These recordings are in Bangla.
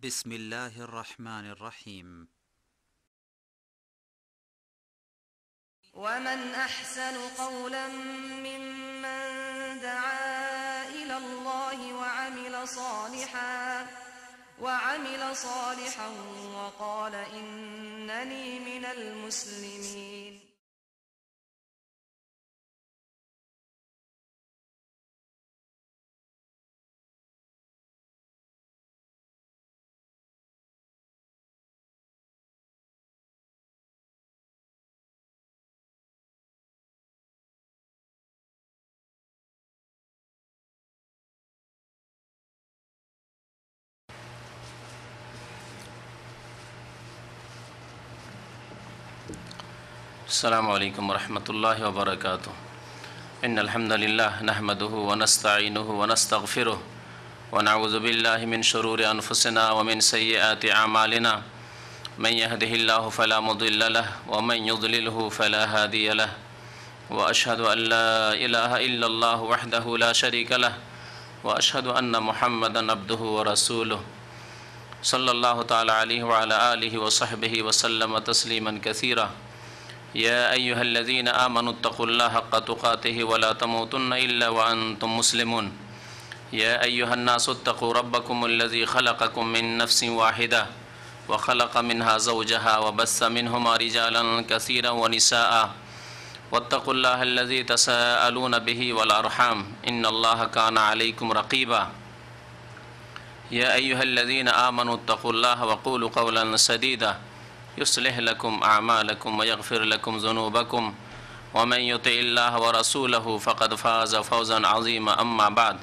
بسم الله الرحمن الرحيم. ومن أحسن قولا ممن دعا إلى الله وعمل صالحا وقال إنني من المسلمين. السلام عليكم ورحمة الله وبركاته. إن الحمد لله نحمده ونستعينه ونستغفره ونعوذ بالله من شرور أنفسنا ومن سيئات أعمالنا. من يهده الله فلا مضل له ومن يضلله فلا هادي له. وأشهد أن لا إله إلا الله وحده لا شريك له وأشهد أن محمدا عبده ورسوله صلى الله تعالى عليه وعلى آله وصحبه وسلم تسليما كثيرا. يا أيها الذين آمنوا اتقوا الله حق تقاته ولا تموتن إلا وأنتم مسلمون. يا أيها الناس اتقوا ربكم الذي خلقكم من نفس واحدة وخلق منها زوجها وبث منهما رجالا كثيرا ونساء واتقوا الله الذي تساءلون به والأرحام إن الله كان عليكم رقيبا. يا أيها الذين آمنوا اتقوا الله وقولوا قولا سديدا يصلح لكم أعمالكم ويغفر لكم ذنوبكم ومن يطع الله ورسوله فقد فاز فوزا عظيما. أما بعد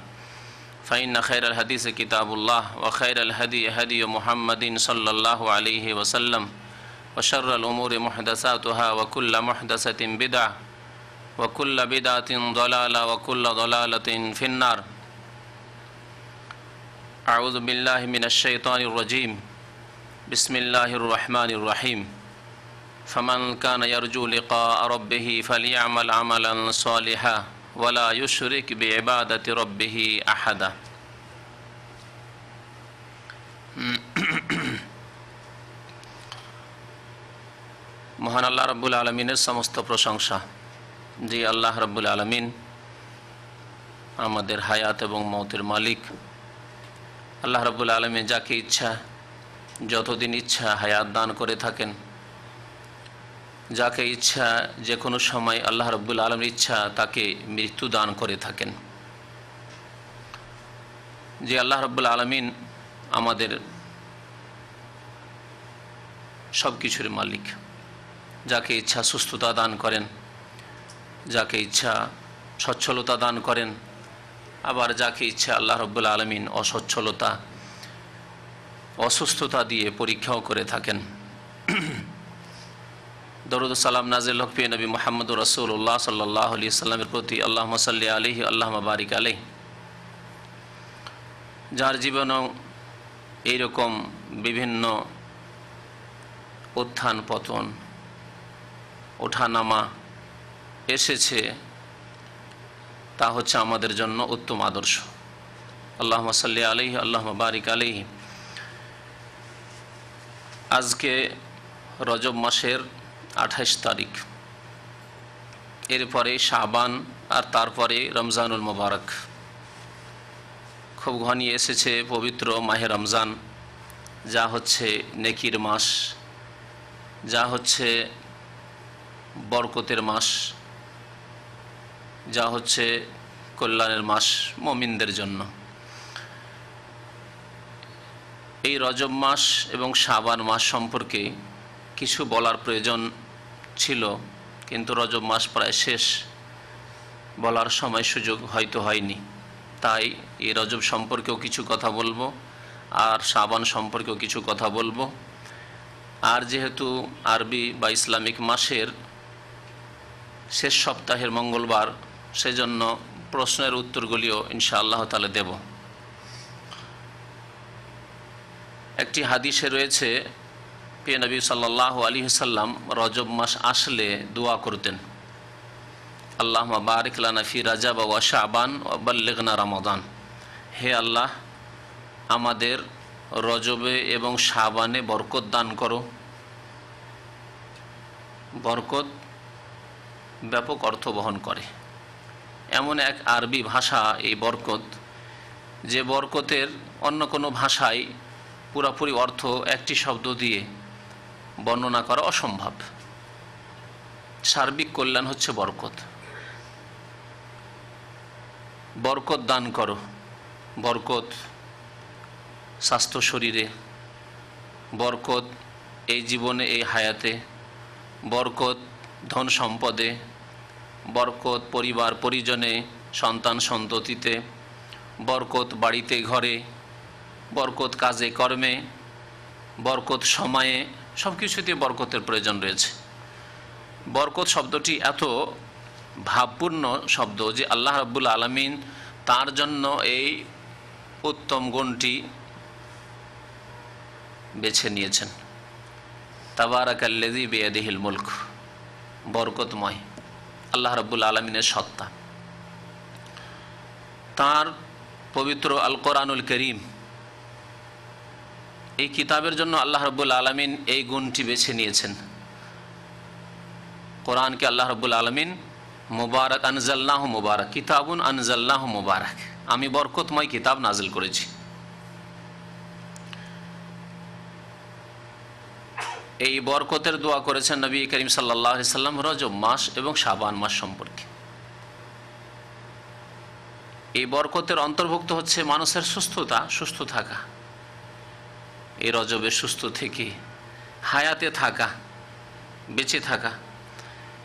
فإن خير الحديث كتاب الله وخير الهدي هدي محمد صلى الله عليه وسلم وشر الأمور محدثاتها وكل محدثة بدعة وكل بدعة ضلالة وكل ضلالة في النار. أعوذ بالله من الشيطان الرجيم. بسم الله الرحمن الرحيم. فمن كان يرجو لقاء ربه فليعمل عملا صالحا ولا يشرك بعبادة ربه أحدا. মহান আল্লাহ রাব্বুল আলামিনের সমস্ত প্রশংসা, যে আল্লাহ রাব্বুল আলামিন আমাদের হায়াত এবং মওতের মালিক। আল্লাহ রাব্বুল আলামিন যাকে ইচ্ছা যতদিন ইচ্ছা হায়াত দান করে থাকেন, যাকে ইচ্ছা যে কোনো সময় আল্লাহ রাব্বুল আলামিনের ইচ্ছা তাকে মৃত্যু দান করে থাকেন। যে আল্লাহ রাব্বুল আলামিন আমাদের সব কিছুর মালিক, যাকে ইচ্ছা সুস্থতা দান করেন, যাকে ইচ্ছা সচ্ছলতা দান করেন, আবার যাকে ইচ্ছা আল্লাহ রাব্বুল আলামিন অসচ্ছলতা অসুস্থতা দিয়ে পরীক্ষাও করে থাকেন। দরুদ সালাম নাজিল হোক প্রিয় নবী মুহাম্মদুর রাসূলুল্লাহ সাল্লাল্লাহু আলাইহি সাল্লামের প্রতি। আল্লাহুম্মা সাল্লি আলাইহি আল্লাহুম্মা বারিক আলাইহি। যার জীবনেও এইরকম বিভিন্ন উত্থান পতন ওঠানামা এসেছে, তা হচ্ছে আমাদের জন্য উত্তম আদর্শ। আল্লাহুম্মা সাল্লি আলাইহি আল্লাহুম্মা বারিক আলাইহি। আজকে রজব মাসের 28 তারিখ, এরপরে শাবান, আর তারপরে রমজানুল মুবারক। খুব ঘনিয়ে এসেছে পবিত্র মাহে রমজান, যা হচ্ছে নেকির মাস, যা হচ্ছে বরকতের মাস, যা হচ্ছে কল্যাণের মাস মুমিনদের জন্য। এই রজব মাস এবং শাবান মাস সম্পর্কে কিছু বলার প্রয়োজন ছিল, কিন্তু রজব মাস প্রায় শেষ, বলার সময় সুযোগ হয়তো হয়নি। তাই এই রজব সম্পর্কেও কিছু কথা বলবো, আর শাবান সম্পর্কেও কিছু কথা বলবো। আর যেহেতু আরবি বা ইসলামিক মাসের শেষ সপ্তাহের মঙ্গলবার, সেজন্য প্রশ্নের উত্তরগুলিও ইনশাআল্লাহ তাআলা দেব। একটি হাদিসে রয়েছে, প্রিয় নবী সাল্লাল্লাহু আলাইহি ওয়াসাল্লাম রজব মাস আসলে দোয়া করতেন, আল্লাহুম্মা বারিক লানা ফি রাজাব ওয়া শাবান ওয়া বাল্লিগনা রমাদান। হে আল্লাহ, আমাদের রজবে এবং শাবানে বরকত দান করো। বরকত ব্যাপক অর্থ বহন করে, এমন এক আরবি ভাষা এই বরকত, যে বরকতের অন্য কোনো ভাষায় পুরোপুরি অর্থ একটি শব্দ দিয়ে বর্ণনা করা অসম্ভব। সার্বিক কল্যাণ হচ্ছে বরকত। বরকত দান করো, বরকত স্বাস্থ্য শরীরে, বরকত এই জীবনে এই হায়াতে, বরকত ধন সম্পদে, বরকত পরিবার পরিজনে সন্তান সন্ততিতে, বরকত বাড়িতে ঘরে, বরকত কাজে কর্মে, বরকত সময়ে, সব কিছুতে বরকতের প্রয়োজন রয়েছে। বরকত শব্দটি এত ভাবপূর্ণ শব্দ যে আল্লাহ রাব্বুল আলামিন তার জন্য এই উত্তম গুণটি বেছে নিয়েছেন। তাবারাকাল্লাযী বিয়াদিহিল মুলক, বরকতময় আল্লাহ রাব্বুল আলামিনের সত্তা। তার পবিত্র আল কোরআনুল করিম, এই কিতাবের জন্য আল্লাহ রাব্বুল আলামিন এই গুণটি বেছে নিয়েছেন। কোরআনকে আল্লাহ রাব্বুল আলামিন মুবারক আনজালনাহু মুবারক, কিতাবুন আনজালনাহু মুবারক, আমি বরকতময় কিতাব নাজিল করেছি। এই বরকতের দোয়া করেছেন নবী করিম সাল্লাল্লাহু আলাইহি সাল্লাম রজব মাস এবং শাবান মাস সম্পর্কে। এই বরকতের অন্তর্ভুক্ত হচ্ছে মানুষের সুস্থ থাকা, এই রজবে সুস্থ থেকে হায়াতে থাকা, বেঁচে থাকা,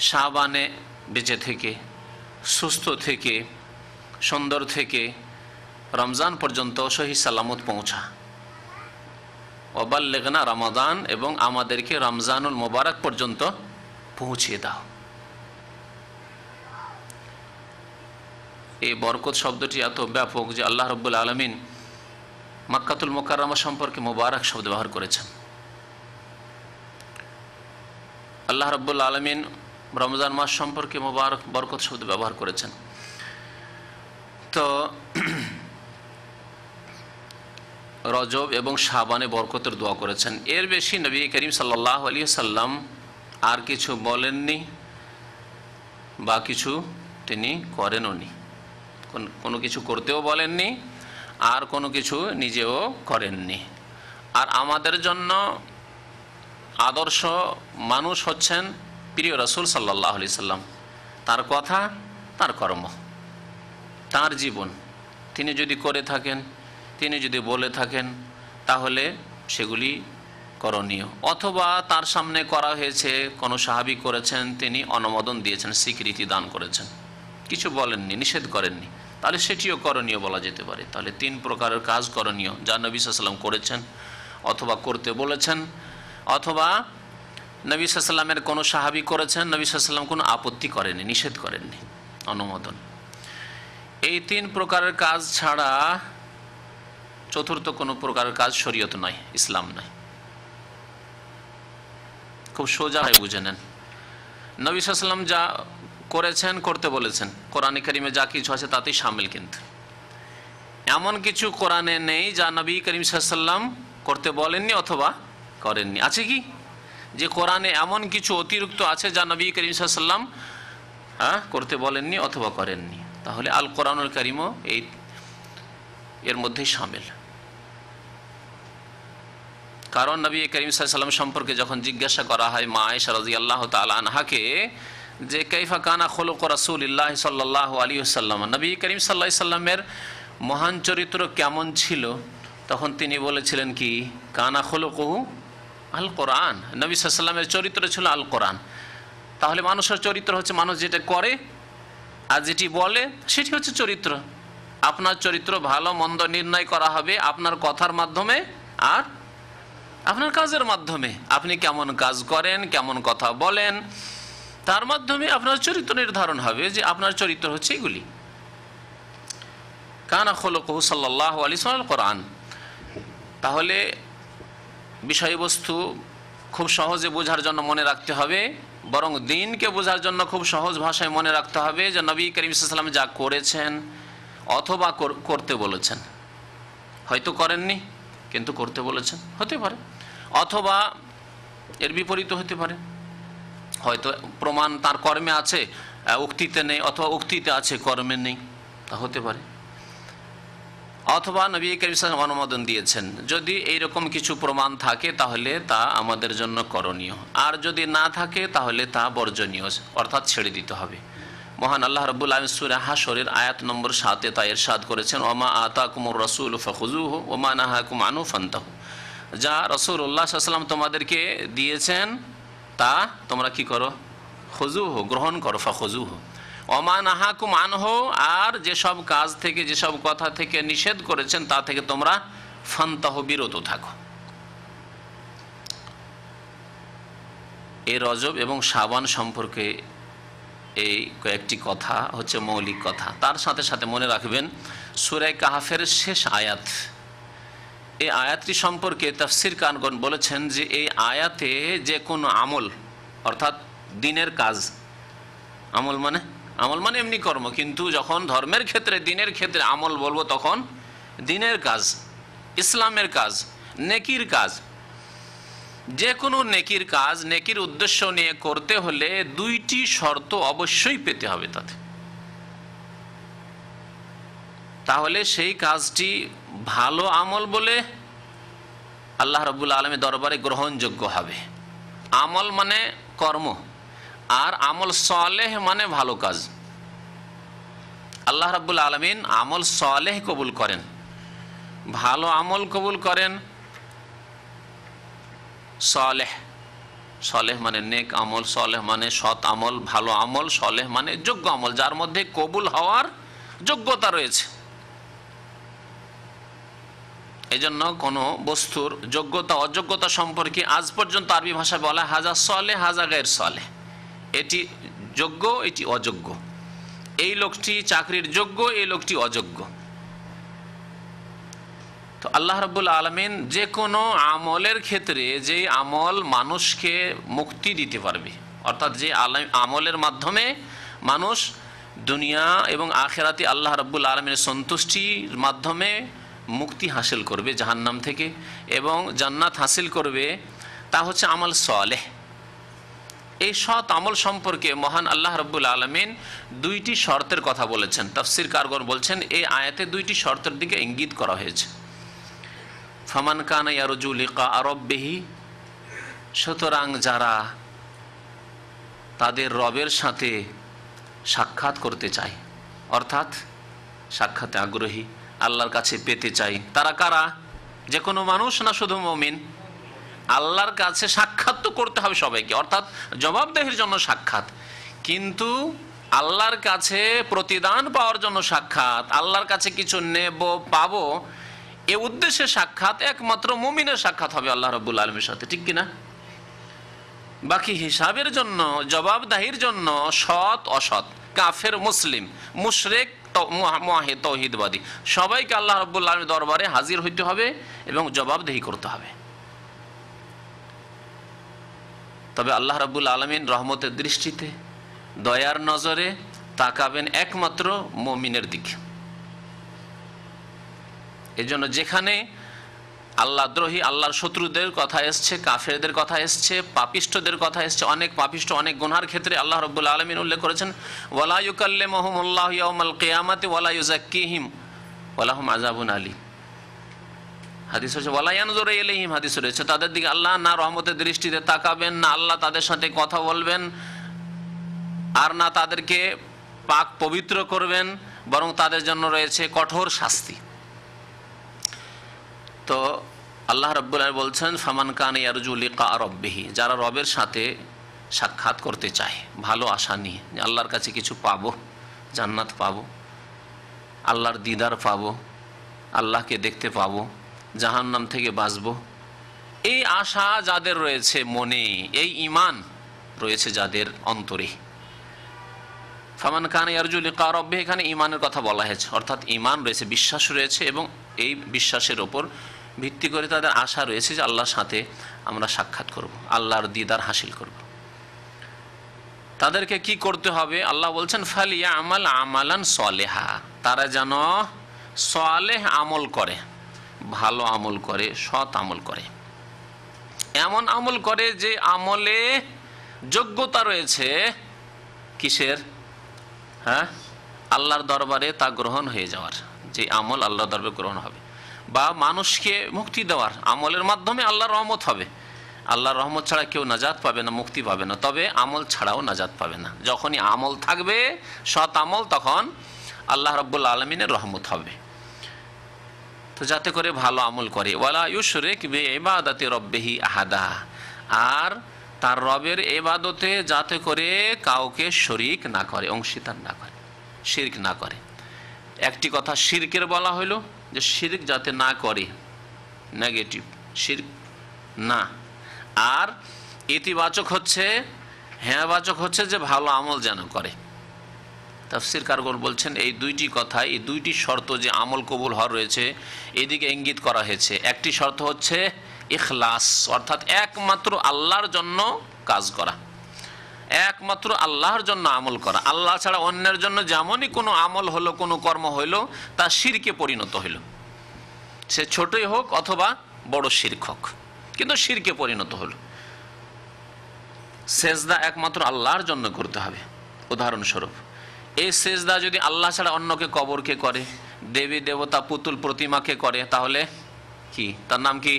শাবানে বেঁচে থেকে, সুস্থ থেকে, সুন্দর থেকে রমজান পর্যন্ত সহি সালামত পৌঁছা। ওয়াবাল্লিগনা রমাদান, এবং আমাদেরকে রমজানুল মুবারক পর্যন্ত পৌঁছিয়ে দাও। এই বরকত শব্দটি এত ব্যাপক যে আল্লাহ রাব্বুল আলামিন মক্কাতুল মুকাররমা সম্পর্কে মুবারক শব্দ ব্যবহার করেছেন। আল্লাহ রাব্বুল আলামিন রমজান মাস সম্পর্কে মুবারক বরকত শব্দ ব্যবহার করেছেন। তো রজব এবং শাবানে বরকতের দোয়া করেছেন। এর বেশি নবী করিম সাল্লাল্লাহু আলাইহি সাল্লাম আর কিছু বলেননি বা কিছু তিনি করেনওনি। কোনো কিছু করতেও বলেননি, আর কোনো কিছু নিজেও করেননি। আর আমাদের জন্য আদর্শ মানুষ হচ্ছেন প্রিয় রাসূল সাল্লাল্লাহু আলাইহি সাল্লাম। তার কথা, তার কর্ম, তার জীবন তিনি যদি করে থাকেন, তিনি যদি বলে থাকেন, তাহলে সেগুলি করণীয়। অথবা তার সামনে করা হয়েছে, কোনো সাহাবী করেছেন, তিনি অনুমোদন দিয়েছেন, স্বীকৃতি দান করেছেন, কিছু বলেননি, নিষেধ করেননি, তাহলে সেটিও করণীয় বলা যেতে পারে। তাহলে তিন প্রকারের কাজ করণীয়, যা নবী সাল্লাল্লাহু আলাইহি ওয়াসাল্লাম করেছেন অথবা করতে বলেছেন, অথবা নবী সাল্লাল্লাহু আলাইহি ওয়াসাল্লামের কোনো সাহাবী করেছেন, নবী সাল্লাল্লাহু আলাইহি ওয়াসাল্লাম কোনো আপত্তি করেননি, নিষেধ করেননি, অনুমোদন। এই তিন প্রকারের কাজ ছাড়া চতুর্থ কোনো প্রকারের কাজ শরীয়ত নয়, ইসলাম নয়। খুব সোজা হয়, বুঝে নেন। নবী সাল্লাল্লাহু আলাইহি ওয়াসাল্লাম যা করেছেন, করতে বলেছেন, কোরআনে কারিমে যা কিছু আছে তাতেই শামিল। কিন্তু এমন কিছু কোরআনে নেই যা নবী করিম সাল্লাল্লাহু আলাইহি ওয়াসাল্লাম করতে বলেননি অথবা করেননি। আছে কি? যে কোরআনে এমন কিছু অতিরিক্ত আছে যা নবী করিম সাল্লাল্লাহু আলাইহি ওয়াসাল্লাম করতে বলেননি অথবা করেননি, তাহলে আল কোরআনুল কারিমও এর মধ্যেই শামিল। কারণ নবী করিম সাল্লাল্লাহু আলাইহি ওয়াসাল্লাম সম্পর্কে যখন জিজ্ঞাসা করা হয় মা আয়েশা রাদিয়াল্লাহু তাআলা আনহাকে, যে কাইফা কানা খুলুক রাসূলিল্লাহ সাল্লাল্লাহু আলাইহি ওয়াসাল্লাম, নবী করিম সাল্লাল্লাহু আলাইহি ওয়াসাল্লামের মহান চরিত্র কেমন ছিল, তখন তিনি বলেছিলেন কি, কানা খুলুকুহু আল কোরআন, নবী সাল্লাল্লাহু আলাইহি ওয়াসাল্লামের চরিত্র ছিল আল কোরআন। তাহলে মানুষের চরিত্র হচ্ছে মানুষ যেটা করে আর যেটি বলে সেটি হচ্ছে চরিত্র। আপনার চরিত্র ভালো মন্দ নির্ণয় করা হবে আপনার কথার মাধ্যমে আর আপনার কাজের মাধ্যমে। আপনি কেমন কাজ করেন, কেমন কথা বলেন, তার মাধ্যমে আপনার চরিত্র নির্ধারণ হবে যে আপনার চরিত্র হচ্ছে এগুলি। কানা খুলুকুহু সাল্লাল্লাহু আলাইহি ওয়াসাল্লাম কোরআন। তাহলে বিষয়বস্তু খুব সহজে বোঝার জন্য মনে রাখতে হবে, বরং দিনকে বোঝার জন্য খুব সহজ ভাষায় মনে রাখতে হবে যে নবী করিম সাল্লাল্লাহু আলাইহি ওয়াসাল্লাম যা করেছেন অথবা করতে বলেছেন, হয়তো করেননি কিন্তু করতে বলেছেন, হতে পারে। অথবা এর বিপরীত হতে পারে, হয়তো প্রমাণ তার কর্মে আছে, উক্তিতে নেই, অথবা উক্তিতে আছে কর্মে নেই, তা হতে পারে। অথবা নবী করিম সাল্লাল্লাহু আলাইহি ওয়াসাল্লাম অনুমোদন দিয়েছেন, যদি এইরকম কিছু প্রমাণ থাকে তাহলে তা আমাদের জন্য করণীয়, আর যদি না থাকে তাহলে তা বর্জনীয়, অর্থাৎ ছেড়ে দিতে হবে। মহান আল্লাহ রাব্বুল আলামিন সূরা হাশরের আয়াত নম্বর 7-এ তা ইরশাদ করেছেন, ওমা আতাকুমুর রাসূল ফাখুযুহু ওমা নাহাকুম আনহু ফান্তাহু। যা রাসূলুল্লাহ সাল্লাল্লাহু আলাইহি ওয়াসাল্লাম তোমাদেরকে দিয়েছেন তা তোমরা কি করো? খুযুহু, গ্রহণ করো। ফাখুযুহু ওমা নাহাকুম আনহু, আর যেসব কাজ থেকে, যেসব কথা থেকে নিষেধ করেছেন তা থেকে তোমরা ফান্তাহু, বিরত থাকো। এই রজব এবং শাবান সম্পর্কে এই কয়েকটি কথা হচ্ছে মৌলিক কথা। তার সাথে সাথে মনে রাখবেন সূরা কাহফের শেষ আয়াত, এই আয়াতটি সম্পর্কে তাফসীরকারগণ বলেছেন যে এই আয়াতে যে কোনো আমল, অর্থাৎ দিনের কাজ, আমল মানে এমনি কর্ম, কিন্তু যখন ধর্মের ক্ষেত্রে, দিনের ক্ষেত্রে আমল বলবো তখন দিনের কাজ, ইসলামের কাজ, নেকির কাজ, যে কোনো নেকির কাজ, নেকির উদ্দেশ্য নিয়ে করতে হলে দুইটি শর্ত অবশ্যই পেতে হবে তাতে, তাহলে সেই কাজটি ভালো আমল বলে আল্লাহ রাব্বুল আলামিনের দরবারে গ্রহণযোগ্য হবে। আমল মানে কর্ম, আর আমল সালেহ মানে ভালো কাজ। আল্লাহ রাব্বুল আলামিন আমল সালেহ কবুল করেন, ভালো আমল কবুল করেন। সালেহ মানে নেক আমল, সালেহ মানে সৎ আমল, ভালো আমল, সালেহ মানে যোগ্য আমল, যার মধ্যে কবুল হওয়ার যোগ্যতা রয়েছে। এই জন্য কোনো বস্তুর যোগ্যতা অযোগ্যতা সম্পর্কে আজ পর্যন্ত আরবি ভাষায় বলা হাজা সালেহ, হাজা গায়র সালেহ, এটি যোগ্য, এটি অযোগ্য, এই লোকটি চাকরির যোগ্য, এই লোকটি অযোগ্য। তো আল্লাহ রাব্বুল আলামিন যে কোনো আমলের ক্ষেত্রে, যে আমল মানুষকে মুক্তি দিতে পারবে, অর্থাৎ যে আমলের মাধ্যমে মানুষ দুনিয়া এবং আখিরাতে আল্লাহ রাব্বুল আলামিনের সন্তুষ্টির মাধ্যমে মুক্তি হাসিল করবে জাহান্নাম থেকে এবং জান্নাত হাসিল করবে, তা হচ্ছে আমল সালেহ। এই সৎ আমল সম্পর্কে মহান আল্লাহ রাব্বুল আলামিন দুইটি শর্তের কথা বলেছেন। তাফসীরকারগণ বলছেন এই আয়াতে দুইটি শর্তের দিকে ইঙ্গিত করা হয়েছে। ফামান কানা ইয়ারজু লিকা রাব্বিহি, সুতরাং যারা তাদের রবের সাথে সাক্ষাৎ করতে চায়, অর্থাৎ সাক্ষাতে আগ্রহী, আল্লাহর কাছে পেতে চাই, তারা কারা? যে কোনো মানুষ না শুধু মুমিন? আল্লাহর কাছে সাক্ষাৎ তো করতে হবে সবাইকে, অর্থাৎ জবাবদেহির জন্য সাক্ষাৎ, কিন্তু আল্লাহর কাছে প্রতিদান পাওয়ার জন্য সাক্ষাৎ, আল্লাহর কাছে কিছু নেব পাবো এ উদ্দেশ্যে সাক্ষাৎ একমাত্র মুমিনের সাক্ষাৎ হবে আল্লাহ রাব্বুল আলামিনের সাথে, ঠিক কিনা? বাকি হিসাবের জন্য, জবাবদাহির জন্য সৎ অসৎ, কাফের মুসলিম, মুশরিক মুওয়াহিদ তাওহীদবাদী সবাইকে আল্লাহ রাব্বুল আলামিনের দরবারে হাজির হইতে হবে এবং জবাবদিহি করতে হবে। তবে আল্লাহ রাব্বুল আলামিন রহমতের দৃষ্টিতে, দয়ার নজরে তাকাবেন একমাত্র মুমিনের দিকে। এজন্য যেখানে আল্লাহ দ্রোহী, আল্লাহর শত্রুদের কথা এসছে, কাফেরদের কথা এসছে, পাপিষ্ঠদের কথা এসছে, অনেক পাপিষ্ঠ, অনেক গুনার ক্ষেত্রে আল্লাহ রাব্বুল আলামিন উল্লেখ করেছেন ওয়ালা ইউকাল্লিমুহুমুল্লাহু ইয়াওমাল কিয়ামাতি ওয়ালা ইউযাক্কিহিম ওয়া লাহুম আযাবুন আলীম। হাদিস হচ্ছে ওয়ালা ইয়ানজুরু ইলাইহিম, হাদিস রয়েছে তাদের দিকে আল্লাহ না রহমতের দৃষ্টিতে তাকাবেন, না আল্লাহ তাদের সাথে কথা বলবেন, আর না তাদেরকে পাক পবিত্র করবেন, বরং তাদের জন্য রয়েছে কঠোর শাস্তি। তো আল্লাহ রাব্বুল আলামিন বলছেন ফামান কানা ইয়ারজু লিকা রাব্বিহি, যারা রবের সাথে সাক্ষাৎ করতে চায় ভালো আশা নিয়ে, আল্লাহর কাছে কিছু পাবো, জান্নাত পাবো, আল্লাহর দিদার পাবো, আল্লাহকে দেখতে পাবো, জাহান্নাম থেকে বাঁচবো, এই আশা যাদের রয়েছে মনে, এই ঈমান রয়েছে যাদের অন্তরে, ফামান কানা ইয়ারজু লিকা রাব্বিহি, এখানে ঈমানের কথা বলা হয়েছে, অর্থাৎ ঈমান রয়েছে, বিশ্বাস রয়েছে, এবং এই বিশ্বাসের ওপর ভিত্তি করে তাদের আশা রয়েছে যে আল্লাহর সাথে আমরা সাক্ষাৎ করব, আল্লাহর দিদার হাসিল করব। তাদেরকে কি করতে হবে? আল্লাহ বলছেন ফালিয়ামাল আমালান সালেহা, তারা যেন সালেহ আমল করে, ভালো আমল করে, সৎ আমল করে, এমন আমল করে যে আমলে যোগ্যতা রয়েছে কিসের? হ্যাঁ, আল্লাহর দরবারে তা গ্রহণ হয়ে যাওয়ার, যে আমল আল্লাহর দরবারে গ্রহণ হবে, বা মানুষকে মুক্তি দেওয়ার আমলের মাধ্যমে আল্লাহর রহমত হবে। আল্লাহর রহমত ছাড়া কেউ নাজাত পাবে না, মুক্তি পাবে না, তবে আমল ছাড়াও নাজাত পাবে না। যখনই আমল থাকবে সৎ আমল, তখন আল্লাহ রাব্বুল আলামিনের রহমত হবে। তো যাতে করে ভালো আমল করে, ওয়ালা ইউশরিক বিইবাদাতি রাব্বিহি আহাদা, আর তার রবের ইবাদতে যাতে করে কাউকে শরীক না করে, অংশীদার না করে, শিরক না করে। একটি কথা শিরকের বলা হলো যে শিরক যাতে না করে, নেগেটিভ শিরক না। আর ইতিবাচক হচ্ছে, হ্যাঁবাচক হচ্ছে যে ভালো আমল যেন করে। তাফসীর কারগণ বলছেন এই দুইটি কথায়, এই দুইটি শর্ত যে আমল কবুল হওয়ার রয়েছে, এদিকে ইঙ্গিত করা হয়েছে। একটি শর্ত হচ্ছে ইখলাস, অর্থাৎ একমাত্র আল্লাহর জন্য কাজ করা, একমাত্র আল্লাহর জন্য আমল করা। আল্লাহ ছাড়া অন্যের জন্য যেমনই কোনো আমল হলো, কোনো কর্ম হইল, তা শিরকে পরিণত হইল, সে ছোটই হোক অথবা বড় শিরক হোক, কিন্তু শিরকে পরিণত হলো। সেজদা একমাত্র আল্লাহর জন্য করতে হবে। উদাহরণস্বরূপ, এই সেজদা যদি আল্লাহ ছাড়া অন্যকে, কবরকে করে, দেবী দেবতা পুতুল প্রতিমাকে করে, তাহলে কি তার নাম কি?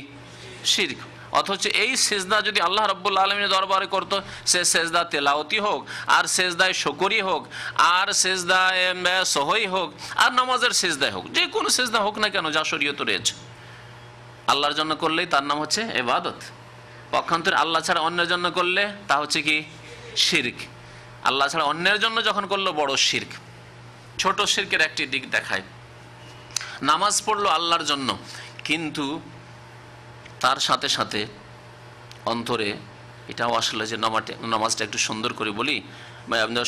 শিরক। অথচ এই সেজদা যদি আল্লাহ রাব্বুল আলামিনের দরবারে করতো, সে সেজদা তেলাওয়াতি হোক, আর সেজদায় শুকরি হোক, আর সেজদায় সহই হোক, আর নামাজের সেজদায় হোক, যে কোনো সেজদা হোক না কেন যা শরীয়তে রয়েছে, আল্লাহর জন্য করলেই তার নাম হচ্ছে ইবাদত। পক্ষান্তরে আল্লাহ ছাড়া অন্যের জন্য করলে তা হচ্ছে কি? শিরক। আল্লাহ ছাড়া অন্যের জন্য যখন করলো, বড় শিরক। ছোট শিরকের একটি দিক দেখায়, নামাজ পড়লো আল্লাহর জন্য, কিন্তু তার সাথে সাথে অন্তরে এটাও আসলে যে নামাজটা একটু সুন্দর করে বলি,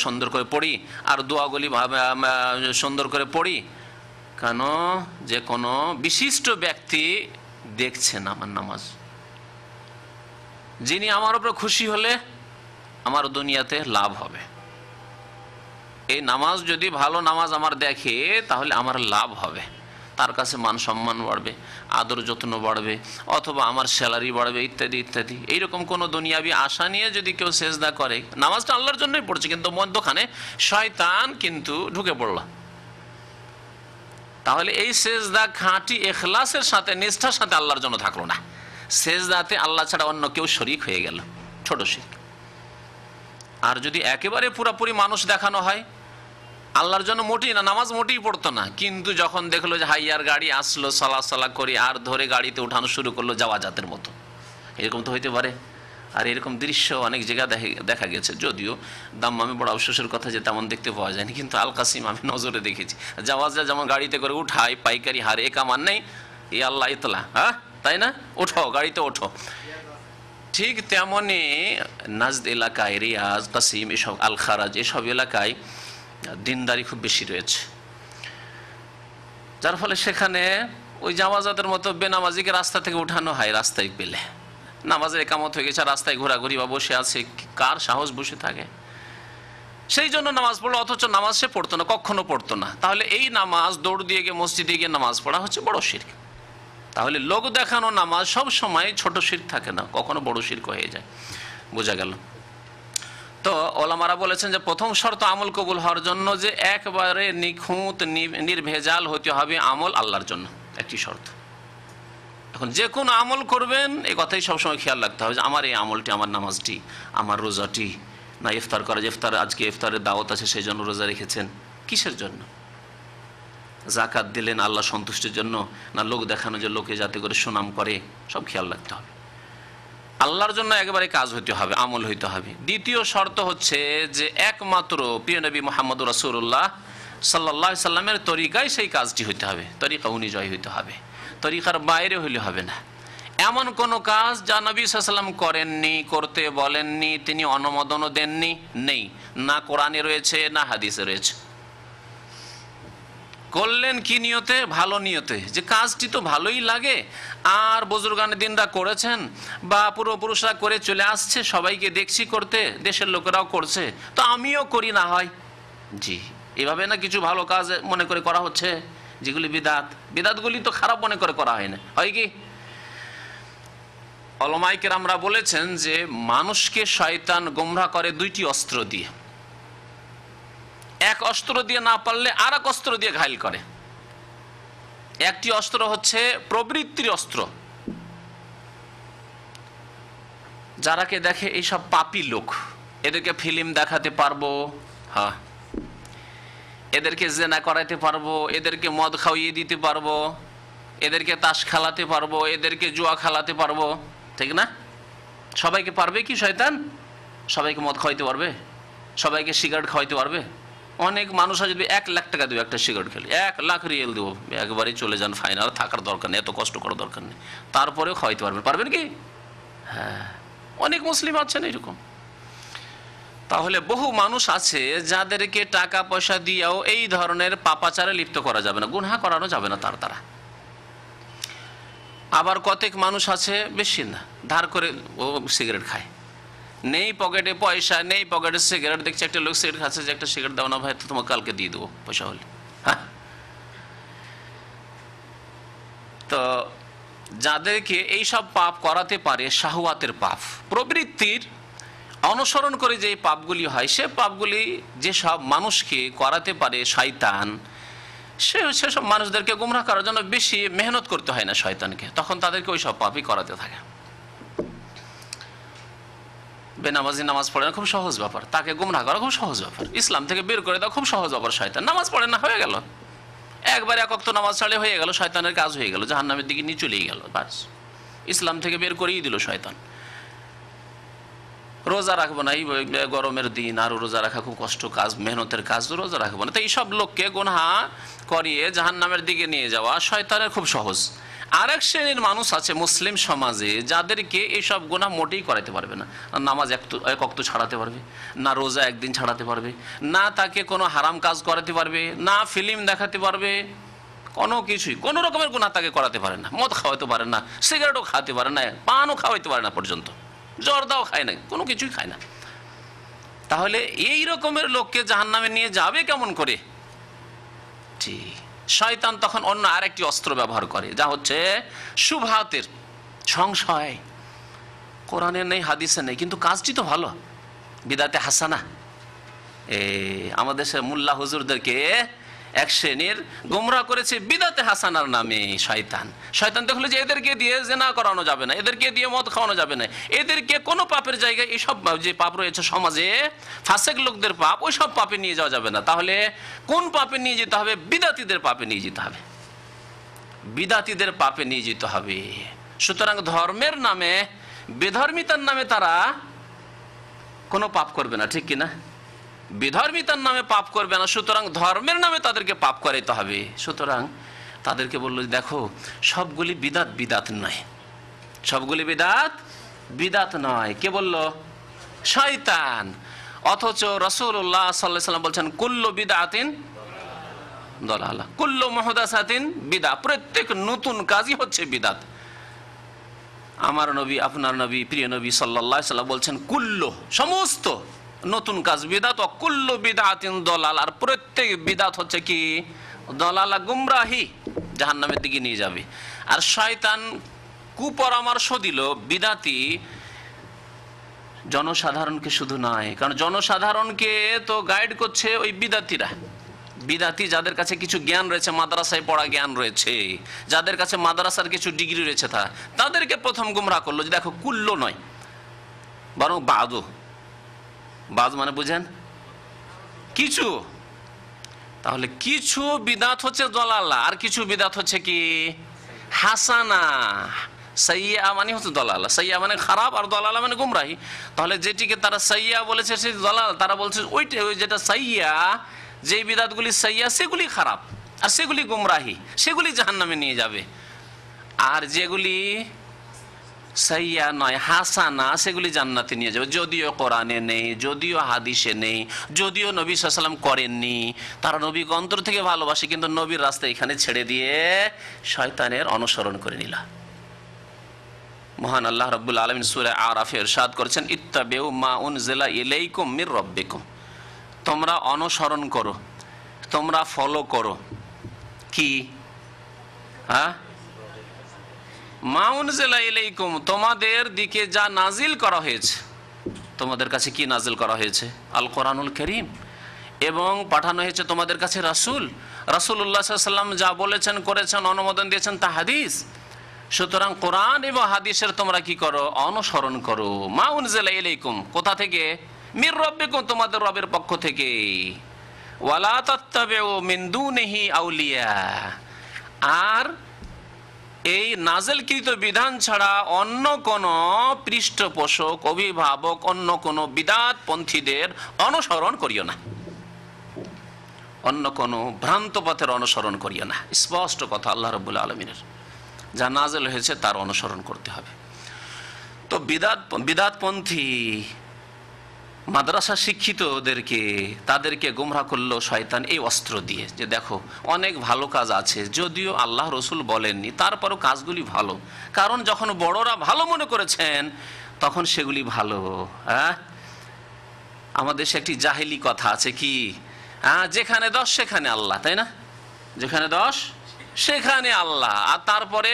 সুন্দর করে পড়ি, আর দোয়াগুলি সুন্দর করে পড়ি, কেন যে কোনো বিশিষ্ট ব্যক্তি দেখছেন আমার নামাজ, যিনি আমার উপর খুশি হলে আমার দুনিয়াতে লাভ হবে। এই নামাজ যদি ভালো নামাজ আমার দেখে, তাহলে আমার লাভ হবে, তার কাছে মান সম্মান বাড়বে, আদর যত্ন বাড়বে, অথবা আমার স্যালারি বাড়বে, ইত্যাদি ইত্যাদি। এইরকম কোনো দুনিয়াবি আশা নিয়ে যদি কেউ সেজদা করে, নামাজটা আল্লাহর জন্যই পড়ছে, কিন্তু মধ্যখানে শয়তান কিন্তু ঢুকে পড়ল, তাহলে এই সেজদা খাঁটি ইখলাসের সাথে, নিষ্ঠার সাথে আল্লাহর জন্য থাকলো না, সেজদাতে আল্লাহ ছাড়া অন্য কেউ শরীক হয়ে গেল, ছোট শিরক। আর যদি একেবারে পুরোপুরি মানুষ দেখানো হয়, আল্লাহর জন্য মোটেই না, নামাজ মোটেই পড়তো না, কিন্তু যখন দেখলো যে হাইয়ার গাড়ি আসলো, সালা করে আর ধরে গাড়িতে উঠানো শুরু করলো জাওয়াজাতের মতো, এরকম তো হইতে পারে। আর এরকম দৃশ্য অনেক জায়গায় দেখা গেছে, যদিও দাম্মামে বড় আফসোসের কথা যে তেমন দেখতে পাওয়া যায়নি, কিন্তু আল কাসিম আমি নজরে দেখেছি, জাওয়াজা যেমন গাড়িতে করে উঠায় পাইকারি হারে, এ কামান নেই, এ আল্লাহ ইতলা, হ্যাঁ তাই না, ওঠো গাড়িতে ওঠো। ঠিক তেমনি নাজদ এলাকায়, রিয়াজ, কাসিম, এসব আল খারাজ, এসব এলাকায় দিনদারি খুব বেশি রয়েছে, যার ফলে সেখানে ওই জামাজাতের মতো বেনামাজিকে রাস্তা থেকে উঠানো হয়, রাস্তায় পেলে নামাজের একামত হয়ে গেছে, রাস্তায় ঘোরাঘুরি বা বসে আছে, কার সাহস বসে থাকে, সেই জন্য নামাজ পড়লো, অথচ নামাজ সে পড়তো না, কখনো পড়তো না। তাহলে এই নামাজ, দৌড় দিয়ে গিয়ে মসজিদে গিয়ে নামাজ পড়া হচ্ছে বড় শিরক। তাহলে লোক দেখানো নামাজ সব সময় ছোট শিরক থাকে না, কখনো বড় শিরক হয়ে যায়। বোঝা গেল? তো ওলামারা বলেছেন যে প্রথম শর্ত আমল কবুল হওয়ার জন্য যে একবারে নিখুঁত নির্ভেজাল হতে হবে আমল আল্লাহর জন্য, একটি শর্ত। এখন যে কোনো আমল করবেন এই কথাই সবসময় খেয়াল রাখতে হবে যে আমার এই আমলটি, আমার নামাজটি, আমার রোজাটি, না ইফতার করা, যে ইফতার আজকে ইফতারের দাওয়াত আছে সেই জন্য রোজা রেখেছেন, কিসের জন্য? জাকাত দিলেন আল্লাহ সন্তুষ্টির জন্য, না লোক দেখানো, যে লোকে যাতে করে সুনাম করে, সব খেয়াল রাখতে হবে। আল্লাহর জন্য একেবারে কাজ হইতে হবে, আমল হইতে হবে। দ্বিতীয় শর্ত হচ্ছে যে একমাত্র প্রিয় নবী মুহাম্মদ রাসূলুল্লাহ সাল্লাল্লাহু আলাইহি সাল্লামের তরিকায় সেই কাজটি হইতে হবে, তরিকা অনুযায়ী হইতে হবে, তরিকার বাইরে হইলে হবে না। এমন কোন কাজ যা নবী সাল্লাল্লাহু আলাইহি সাল্লাম করেননি, করতে বলেননি, তিনি অনুমোদনও দেননি, নেই, না কোরআনে রয়েছে না হাদিসে রয়েছে। করলেন কি নিয়তে? ভালো নিয়তে, যে কাজটি তো ভালোই লাগে, আর বুজুর্গানে দিনরা করেছেন বা পূর্বপুরুষরা করে চলে আসছে, সবাইকে দেখছি করতে, দেশের লোকেরাও করছে, তো আমিও করি না হয়। জি, এভাবে না কিছু ভালো কাজ মনে করে করা হচ্ছে, যেগুলি বিদাত, বিদাতগুলি তো খারাপ মনে করে করা হয় না, হয় কি? উলামায়ে কেরামরা বলেছেন যে মানুষকে শয়তান গোমরাহ করে দুইটি অস্ত্র দিয়ে। এক অস্ত্র দিয়ে না পারলে আর এক অস্ত্র দিয়ে ঘায়েল করে। একটি অস্ত্র হচ্ছে প্রবৃত্তির অস্ত্র। যারাকে দেখে এইসব পাপী লোক, এদেরকে ফিল্ম দেখাতে পারবো, হ্যাঁ, এদেরকে জেনা করাইতে পারবো, এদেরকে মদ খাওয়িয়ে দিতে পারবো, এদেরকে তাস খেলাতে পারবো, এদেরকে জুয়া খেলাতে পারবো, ঠিক না? সবাইকে পারবে কি শয়তান? সবাইকে মদ খাওয়াইতে পারবে? সবাইকে সিগারেট খাওয়াইতে পারবে? অনেক মানুষ যদি 1 লাখ টাকা দেবো একটা সিগারেট খেলে, 1 লাখ রিয়েল দেবো, একবারই চলে যান, ফাইনাল, থাকার দরকার নেই, এত কষ্ট করার দরকার নেই, তারপরেও খাওয়াইতে পারবেন। পারবেন কি? হ্যাঁ, অনেক মুসলিম আছেন এরকম। তাহলে বহু মানুষ আছে যাদেরকে টাকা পয়সা দিয়েও এই ধরনের পাপাচারে লিপ্ত করা যাবে না, গুনাহ করানো যাবে না তার দ্বারা। আবার কতক মানুষ আছে বেশি না, ধার করে ও সিগারেট খায়, নেই পকেটে পয়সা, নেই পকেটে সিগারেট, দেখছে একটা লোক সিগারেট খাচ্ছে, যে একটা সিগারেট দাও না ভাই, তো তোমাকে কালকে দিয়ে দেবো পয়সা হলে। হ্যাঁ, তো যাদেরকে এইসব পাপ করাতে পারে, শাহওয়াতের পাপ, প্রবৃত্তির অনুসরণ করে যে পাপগুলি হয়, সে পাপগুলি যেসব মানুষকে করাতে পারে শয়তান, সেসব মানুষদেরকে গুমরাহ করার জন্য বেশি মেহনত করতে হয় না শয়তানকে, তখন তাদেরকে ওই সব পাপই করাতে থাকে। বেনামাজি নামাজ পড়ে না, খুব সহজ ব্যাপার, তাকে গুমরাহ করা খুব সহজ ব্যাপার, ইসলাম থেকে বের করে দেওয়া খুব সহজ ব্যাপার। শয়তান নামাজ পড়ে না, হয়ে গেল, একবার 1 ওয়াক্ত নামাজ ছাড়লে হয়ে গেল, শয়তানের কাজ হয়ে গেল, জাহান্নামের দিকে নিয়ে চলেই গেল, বাস, ইসলাম থেকে বের করেই দিল শয়তান। রোজা রাখবো না, এই গরমের দিন আর রোজা রাখা খুব কষ্ট কাজ, মেহনতের কাজ, রোজা রাখবো না। তো এইসব লোককে গুনাহ করিয়ে জাহান্নামের দিকে নিয়ে যাওয়া শয়তানের খুব সহজ। আরেক শ্রেণীর মানুষ আছে মুসলিম সমাজে যাদেরকে এইসব গুনাহ মোটেই করাতে পারবে না। নামাজ 1 ওয়াক্ত ছাড়াতে পারবে না, রোজা একদিন ছাড়াতে পারবে না, তাকে কোনো হারাম কাজ করাতে পারবে না, ফিল্ম দেখাতে পারবে, কোনো কিছুই, কোনো রকমের গুনাহ তাকে করাতে পারে না। মদ খাওয়াতে পারে না, সিগারেটও খাওয়াতে পারে না, পানও খাওয়াইতে পারে না, পর্যন্ত জর্দাও খায় না, কোনো কিছুই খায় না। তাহলে এই রকমের লোককে জাহান্নামে নিয়ে যাবে কেমন করে? ঠিক, শয়তান তখন অন্য আরেকটি অস্ত্র ব্যবহার করে, যা হচ্ছে শুবহাতের সংশয়। কোরআনে নেই, হাদিসে নেই, কিন্তু কাজটি তো ভালো, বিদাতে হাসানা। আমাদের সে মোল্লা হুজুরদেরকে এক শ্রেণীর গুমরাহ করেছে বিদাতে হাসানার নামে শয়তান। শয়তান দেখলো যে এদেরকে দিয়ে জিনা করানো যাবে না, এদেরকে দিয়ে মদ খাওয়ানো যাবে না, এদেরকে কোনো পাপের জায়গায়, এইসব যে পাপ রয়েছে সমাজে, ফাসেক লোকদের পাপ, ওই সব পাপে নিয়ে যাওয়া যাবে না। তাহলে কোন পাপে নিয়ে যেতে হবে? বিদাতীদের পাপে নিয়ে যেতে হবে, বিদাতীদের পাপে নিয়ে যেতে হবে। সুতরাং ধর্মের নামে, বেধর্মিতার নামে তারা কোনো পাপ করবে না, ঠিক কিনা? বিধর্মিতার নামে পাপ করবে না, সুতরাং ধর্মের নামে তাদেরকে পাপ করাইতে হবে। সুতরাং তাদেরকে বললো, দেখো সবগুলি বিদাত বিদাত নয়, সবগুলি বিদাত বিদাত নয়। কে বলল? শয়তান। অথচ রাসূলুল্লাহ সাল্লাল্লাহু আলাইহি ওয়াসাল্লাম বলছেন, কুল্লু বিদআতিন দালালা, কুল্লু মুহদাসাতিন বিদআ, প্রত্যেক নতুন কাজই হচ্ছে বিদাত। আমার নবী, আপনার নবী, প্রিয় নবী সাল্লাল্লাহু আলাইহি ওয়াসাল্লাম বলছেন, কুল্লু, সমস্ত নতুন কাজ বিদাত, কুল্লু বিদআতিন দালাল, আর প্রত্যেক বিদাত হচ্ছে কি? দালালা, গুমরাহি, জাহান্নামের দিকে নিয়ে যাবে। আর শয়তান কুপরামর্শ দিল বিদাতি জনসাধারণকে শুধু নয়, কারণ জনসাধারণকে তো গাইড করছে ওই বিদাতিরা। বিদাতি যাদের কাছে কিছু জ্ঞান রয়েছে, মাদ্রাসায় পড়া জ্ঞান রয়েছে, যাদের কাছে মাদ্রাসার কিছু ডিগ্রি রয়েছে, তাদেরকে প্রথম গুমরাহ করলো যে দেখো কুল্লো নয়, বরং বাদও। বাদ মানে বুঝেন? কিছু। তাহলে কিছু বিদাত হচ্ছে দলালা, আর কিছু বিদাত হচ্ছে কি? হাসানা। সাইয়্যা মানে হচ্ছে দলালা, সাইয়্যা মানে খারাপ, আর দলালা মানে গুমরাহি। তাহলে যেটিকে তারা সাইয়্যা বলেছে সেই দলাল, তারা বলছে ওইটা, ওই যেটা সাইয়্যা, যে বিদাতগুলি সাইয়্যা সেগুলি খারাপ, আর সেগুলি গুমরাহি, সেগুলি জাহান্নামে নিয়ে যাবে। আর যেগুলি সাইয়্যা নয়, হাসানা, সেগুলি জান্নাতে নিয়ে যাবে। যদিও কোরআনে নেই, যদিও হাদিসে নেই, যদিও নবী সাল্লাল্লাহু আলাইহি ওয়াসাল্লাম করেননি, তারা নবীকে অন্তর থেকে ভালোবাসে, কিন্তু নবীর রাস্তা এখানে ছেড়ে দিয়ে শয়তানের অনুসরণ করে নিল। মহান আল্লাহ রাব্বুল আলামিন সূরা আরাফে ইরশাদ করেছেন, ইত্তাবিউ মা উনজিলা ইলাইকুম মির রাব্বিকুম, তোমরা অনুসরণ করো, তোমরা ফলো করো কি? হ্যাঁ, মা উনজিলা ইলাইকুম, তোমাদের দিকে যা নাজিল করা হয়েছে। তোমাদের কাছে কি নাজিল করা হয়েছে? আল কোরআনুল কারীম। এবং পাঠানো হয়েছে তোমাদের কাছে রাসূল। রাসূলুল্লাহ সাল্লাল্লাহু আলাইহি ওয়াসাল্লাম যা বলেছেন, করেছেন, অনুমোদন দিয়েছেন তা হাদিস। সুতরাং কোরআন এবং হাদিসের তোমরা কি করো? অনুসরণ করো। মা উনজিলা ইলাইকুম, কোথা থেকে? মির রাব্বিকুম, তোমাদের রবের পক্ষ থেকে। ওয়ালা তাত্তাবিউ মিন দুনিহি আউলিয়া, আর এই নাজিলকৃত বিধান ছাড়া অন্য কোন পৃষ্ঠপোষক, অভিভাবক, অন্য কোন বিদআত পন্থীদের অনুসরণ করিও না, অন্য কোন ভ্রান্ত পথের অনুসরণ করিও না। স্পষ্ট কথা আল্লাহ রাব্বুল আলামিনের, যা নাজিল হয়েছে তার অনুসরণ করতে হবে। তো বিদআতপন্থী মাদ্রাসা শিক্ষিতদেরকে, তাদেরকে গোমরাহ করলো শয়তান এই অস্ত্র দিয়ে, যে দেখো অনেক ভালো কাজ আছে, যদিও আল্লাহ রসুল বলেননি, তারপরও কাজগুলি ভালো, কারণ যখন বড়রা ভালো মনে করেছেন তখন সেগুলি ভালো। হ্যাঁ, আমাদের দেশে একটি জাহেলি কথা আছে, কি? যেখানে 10 সেখানে আল্লাহ, তাই না? যেখানে 10 সেখানে আল্লাহ। আর তারপরে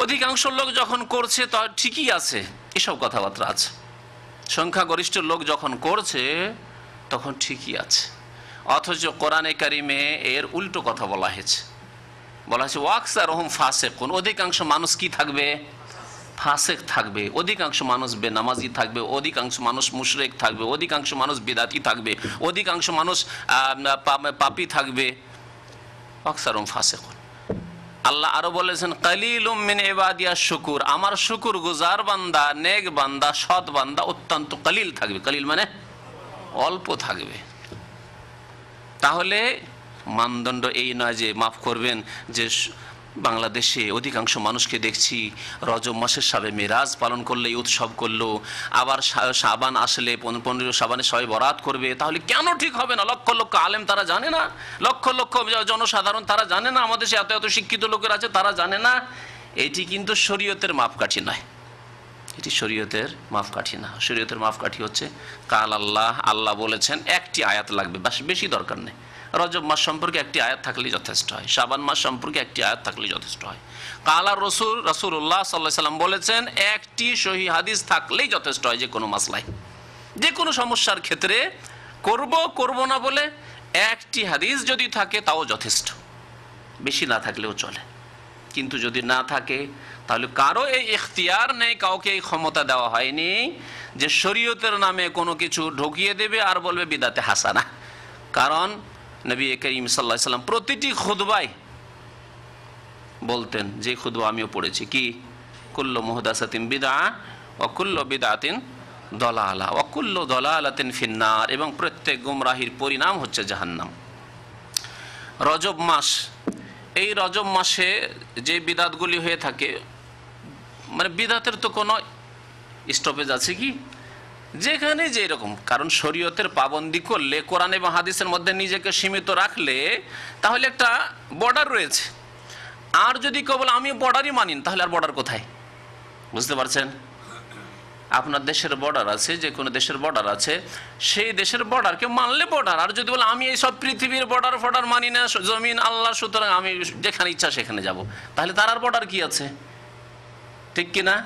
অধিকাংশ লোক যখন করছে তা ঠিকই আছে, এসব কথাবার্তা আছে। সংখ্যাগরিষ্ঠ লোক যখন করছে তখন ঠিকই আছে, অথচ কোরআনে কারিমে এর উল্টো কথা বলা হয়েছে। বলা হয়েছে ওয়াকসারহুম ফাসিকুন, অধিকাংশ মানুষ কি থাকবে? ফাসিক থাকবে, অধিকাংশ মানুষ বেনামাজি থাকবে, অধিকাংশ মানুষ মুশরিক থাকবে, অধিকাংশ মানুষ বিদআতি থাকবে, অধিকাংশ মানুষ পাপী থাকবে। ওয়াকসারহুম ফাসিকুন। আল্লাহ আরো বলেছেন কালিলুম মিন ইবাদিয়াশ শুকুর, আমার শুকুর গুজার বান্দা, নেক বান্দা, সৎ বান্দা অত্যন্ত কালিল থাকবে। কালিল মানে অল্প থাকবে। তাহলে মানদণ্ড এই নয় যে, মাফ করবেন, যে বাংলাদেশে অধিকাংশ মানুষকে দেখছি রজব মাসের শবে মেরাজ পালন করলে, উৎসব করলো, আবার শাবান আসলে 15 শাবানে শবে বরাত করবে। তাহলে কেন ঠিক হবে না? লক্ষ লক্ষ আলেম তারা জানে না? লক্ষ লক্ষ জনসাধারণ তারা জানে না? আমাদের এত এত শিক্ষিত লোকের আছে, তারা জানে না? এটি কিন্তু শরীয়তের মাপকাঠি নয়, এটি শরীয়তের মাপকাঠি না। শরীয়তের মাপকাঠি হচ্ছে কাল আল্লাহ, আল্লাহ বলেছেন, একটি আয়াত লাগবে, বেশি দরকার নেই। রজব মাস সম্পর্কে একটি আয়াত থাকলেই যথেষ্ট হয়, শাবান মাস সম্পর্কে একটি আয়াত থাকলেই যথেষ্ট হয়। কালা রাসূলুল্লাহ সাল্লাল্লাহু আলাইহি সাল্লাম বলেছেন, একটি সহিহ হাদিস থাকলেই যথেষ্ট হয়। যে কোনো মাসলায়, যে কোনো সমস্যার ক্ষেত্রে করব না বলে একটি হাদিস যদি থাকে তাও যথেষ্ট, বেশি না থাকলেও চলে। কিন্তু যদি না থাকে তাহলে কারো এই ইখতিয়ার নেই, কাউকে এই ক্ষমতা দেওয়া হয়নি যে শরীয়তের নামে কোনো কিছু ঢুকিয়ে দেবে আর বলবে বিদআতে হাসানা। কারণ নবী করিম সাল্লাল্লাহু আলাইহি সাল্লাম প্রতিটি খুতবায় বলতেন, যে খুতবা আমিও পড়েছি, কি? কুল্লু মুহদাসাতিন বিদআহ ওয়া কুল্লু বিদআতিন দালালা ওয়া কুল্লু দালালাতিন ফিন্নার, এবং প্রত্যেক গুমরাহির পরিণাম হচ্ছে জাহান্নাম। রজব মাস, এই রজব মাসে যে বিদআতগুলি হয়ে থাকে, মানে বিদআতের তো কোনো স্টপেজ আছে কি? যেখানে যে এরকম, কারণ শরীয়তের পাবন্দি করলে, কোরআন এবং হাদিসের মধ্যে নিজেকে সীমিত রাখলে, তাহলে একটা বর্ডার রয়েছে। আর যদি কেবল আমি বর্ডারই মানি, তাহলে আর বর্ডার কোথায়? বুঝতে পারছেন? আপনার দেশের বর্ডার আছে, যে কোনো দেশের বর্ডার আছে, সেই দেশের বর্ডারকে মানলে বর্ডার। আর যদি বলে আমি এই সব পৃথিবীর বর্ডার মানি না, জমিন আল্লাহ, সুতরাং আমি যেখানে ইচ্ছা সেখানে যাব, তাহলে তার আর বর্ডার কি আছে? ঠিক কিনা?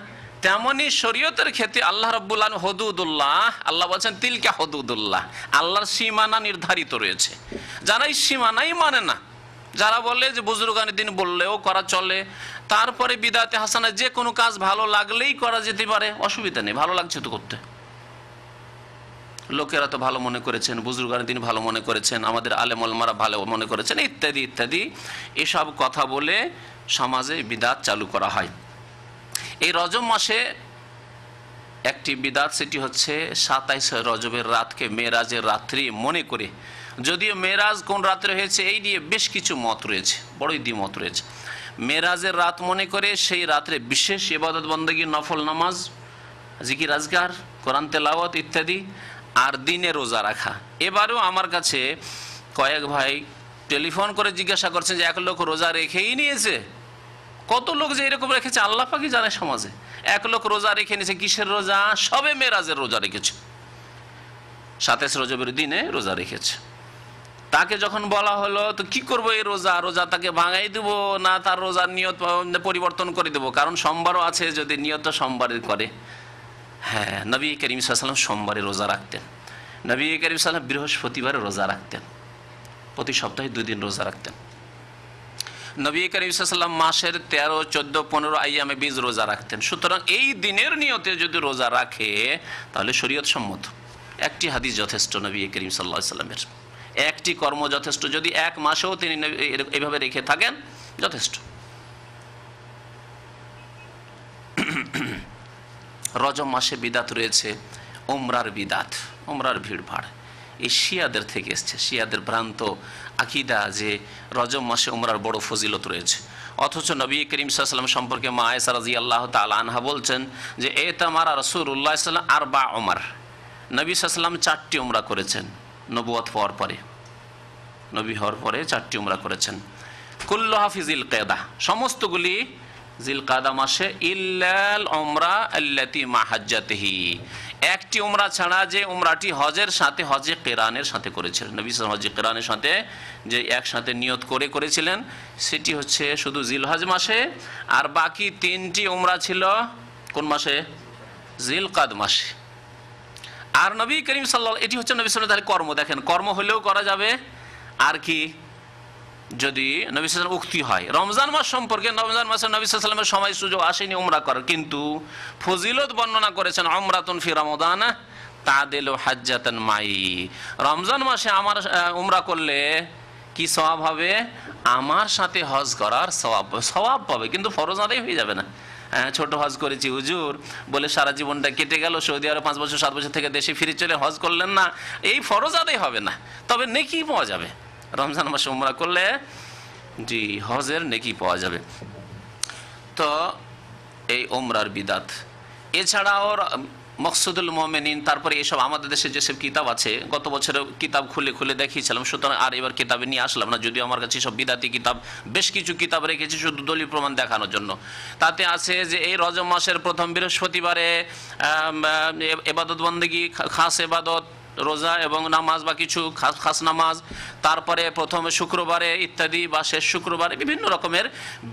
তেমনি শরীয়তের ক্ষেত্রে আল্লাহ রাব্বুল আলামিন হুদুদুল্লাহ, আল্লাহ বলছেন তিলকা হুদুদুল্লাহ, আল্লাহর সীমানা নির্ধারিত রয়েছে। যারা এই সীমানাই মানে না, যারা বলে যে বুজুর্গানের দিন বললেও করা চলে, তারপরে বিদআতে হাসানা, যে কোনো কাজ ভালো লাগলেই করা যেতে পারে, অসুবিধা নেই, ভালো লাগছে তো করতে। লোকেরা তো ভালো মনে করেছেন, বুজুর্গানের দিন ভালো মনে করেছেন, আমাদের আলেম ওলামারা ভালো মনে করেছেন, ইত্যাদি ইত্যাদি, এসব কথা বলে সমাজে বিদআত চালু করা হয়। এই রজব মাসে একটি বিদআত, সেটি হচ্ছে 27 রজবের রাতকে মেরাজের রাত্রি মনে করে, যদিও মেরাজ কোন রাত্রে হয়েছে এই নিয়ে বেশ কিছু মত রয়েছে, বড়ই দ্বিমত রয়েছে। মেরাজের রাত মনে করে সেই রাত্রে বিশেষ ইবাদত বন্দেগী, নফল নামাজ, জিকির আজকার, কোরআন তেলাওয়াত ইত্যাদি, আর দিনে রোজা রাখা। এবারেও আমার কাছে কয়েক ভাই টেলিফোন করে জিজ্ঞাসা করছেন যে এক লোক রোজা রেখেই নিয়েছে। কত লোক যে এরকম রেখেছে আল্লাহ পাকই জানে সমাজে। এক লোক রোজা রেখে নিয়েছে, কিসের রোজা? সবে মেরাজের রোজা রেখেছে, 27 রজবের দিনে রোজা রেখেছে। তাকে যখন বলা হলো তো কি করবো এই রোজা, রোজা তাকে ভাঙাই দেবো না তার রোজার নিয়ত পরিবর্তন করে দেবো? কারণ সোমবারও আছে, যদি নিয়ত সোমবারের করে। হ্যাঁ, নবী করিম সাল্লাল্লাহু আলাইহি ওয়াসাল্লাম সোমবারে রোজা রাখতেন। নবী করিম সাল্লাল্লাহু আলাইহি ওয়াসাল্লাম বৃহস্পতিবারে রোজা রাখতেন, প্রতি সপ্তাহে 2 দিন রোজা রাখতেন। নবী করিম সাল্লাল্লাহু আলাইহি ওয়াসাল্লাম মাসের 13, 14, 15 আইয়ামে বীজ রোজা রাখতেন। সুতরাং এই দিনের নিয়তে যদি রোজা রাখে তাহলে শরীয়ত সম্মত। একটি হাদিস যথেষ্ট নবী করিম সাল্লাল্লাহু আলাইহি ওয়াসাল্লামের, একটি কর্ম যথেষ্ট। যদি এক মাসেও তিনি এইভাবে রেখে থাকেন যথেষ্ট। রজব মাসে বিদাত রয়েছে, উমরার বিদাত, উমরার ভিড়ভাড় এই শিয়াদের থেকে এসছে, শিয়াদের ভ্রান্ত আকিদা যে রজব মাসে উমরার বড় ফজিলত রয়েছে। অথচ নবী করিম সাল্লাল্লাহু আলাইহি ওয়াসাল্লাম সম্পর্কে মা আয়েশা রাদিয়াল্লাহু তাআলা আনহা বলছেন যে এতামারা রাসূলুল্লাহ সাল্লাল্লাহু আলাইহি ওয়াসাল্লাম আরবা উমর, নবী সাল্লাল্লাহু আলাইহি ওয়াসাল্লাম 4টি উমরা করেছেন নবুয়ত হওয়ার পরে, নবী হওয়ার পরে 4টি উমরা করেছেন। কুল্লুহা ফি জিলকাদা, সমস্তগুলি জিলকাদা মাসে, ইল্লাল উমরা আল্লাতী মা হাজ্জাতিহি, একটি উমরা ছাড়া যে উমরাটি হজের সাথে, হজে কিরানের সাথে করেছিলেন নবী সাল্লাল্লাহু আলাইহি ওয়াসাল্লাম। হজে কিরানের সাথে যে একসাথে নিয়ত করে করেছিলেন সেটি হচ্ছে শুধু জিলহজ মাসে, আর বাকি 3টি উমরা ছিল কোন মাসে? জিলকাদ মাসে। আর নবী করিম সাল্লাল্লাহু, এটি হচ্ছে নবী সাল্লাল্লাহু আলাইহি ওয়াসাল্লাম কর্ম। দেখেন, কর্ম হলেও করা যাবে, আর কি যদি নবী সাল্লাল্লাহু আলাইহি ওয়াসাল্লাম উক্তি হয়। রমজান মাস সম্পর্কে, রমজান মাসে নবী সাল্লাল্লাহু আলাইহি ওয়াসাল্লামের সময় সুযোগ আসেনি উমরা করার, কিন্তু ফজিলত বর্ণনা করেছেন উমরাতুন ফি রমাদান তাদিলু হাজ্জাতান মাই, রমজান মাসে আমার উমরা করলে কি সওয়াব হবে? আমার সাথে হজ করার সওয়াব পাবে, কিন্তু ফরজ আদায় হয়ে যাবে না। ছোট হজ করেছি হুজুর বলে সারা জীবনটা কেটে গেল, সৌদি আরব 5 বছর 7 বছর থেকে দেশে ফিরে চলে হজ করলেন না, এই ফরজ আদায় হবে না, তবে নেকি পাওয়া যাবে। রমজান মাসে উমরা করলে জি হজের নেকি পাওয়া যাবে। তো এই উমরার বিদাত, এছাড়াও মকসুদুল মুমিনিন, তারপরে এসব আমাদের দেশে যেসব কিতাব আছে, গত বছরেও কিতাব খুলে খুলে দেখিয়েছিলাম, সুতরাং আর এবার কিতাবে নিয়ে আসলাম না, যদিও আমার কাছে সব বিদাতি কিতাব, বেশ কিছু কিতাব রেখেছি শুধু দলিল প্রমাণ দেখানোর জন্য। তাতে আছে যে এই রজব মাসের প্রথম বৃহস্পতিবারে ইবাদত বন্দেগী, খাস ইবাদত, রোজা এবং নামাজ বা কিছু খাস নামাজ, তারপরে প্রথম শুক্রবারে ইত্যাদি বা শেষ শুক্রবারে বিভিন্ন রকমের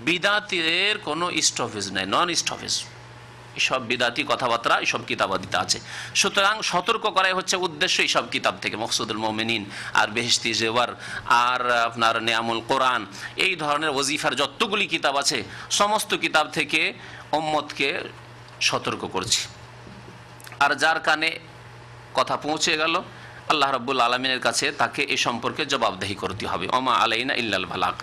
বিদাতের কোনো স্টপেজ নেই, নন স্টপেজ, এইসব বিদাতি কথাবার্তা এইসব কিতাবাদিতে আছে। সুতরাং সতর্ক করাই হচ্ছে উদ্দেশ্য এইসব কিতাব থেকে, মকসুদুল মুমিনিন আর বেহেশতি জেওয়ার আর আপনার নিয়ামুল কোরআন, এই ধরনের ওজিফার যতগুলি কিতাব আছে সমস্ত কিতাব থেকে উম্মতকে সতর্ক করছি। আর যার কানে কথা পৌঁছে গেল আল্লাহ রাব্বুল আলামিনের কাছে তাকে এই সম্পর্কে জবাবদেহি করতে হবে। ওমা আলাইনা ইল্লাল বালাগ।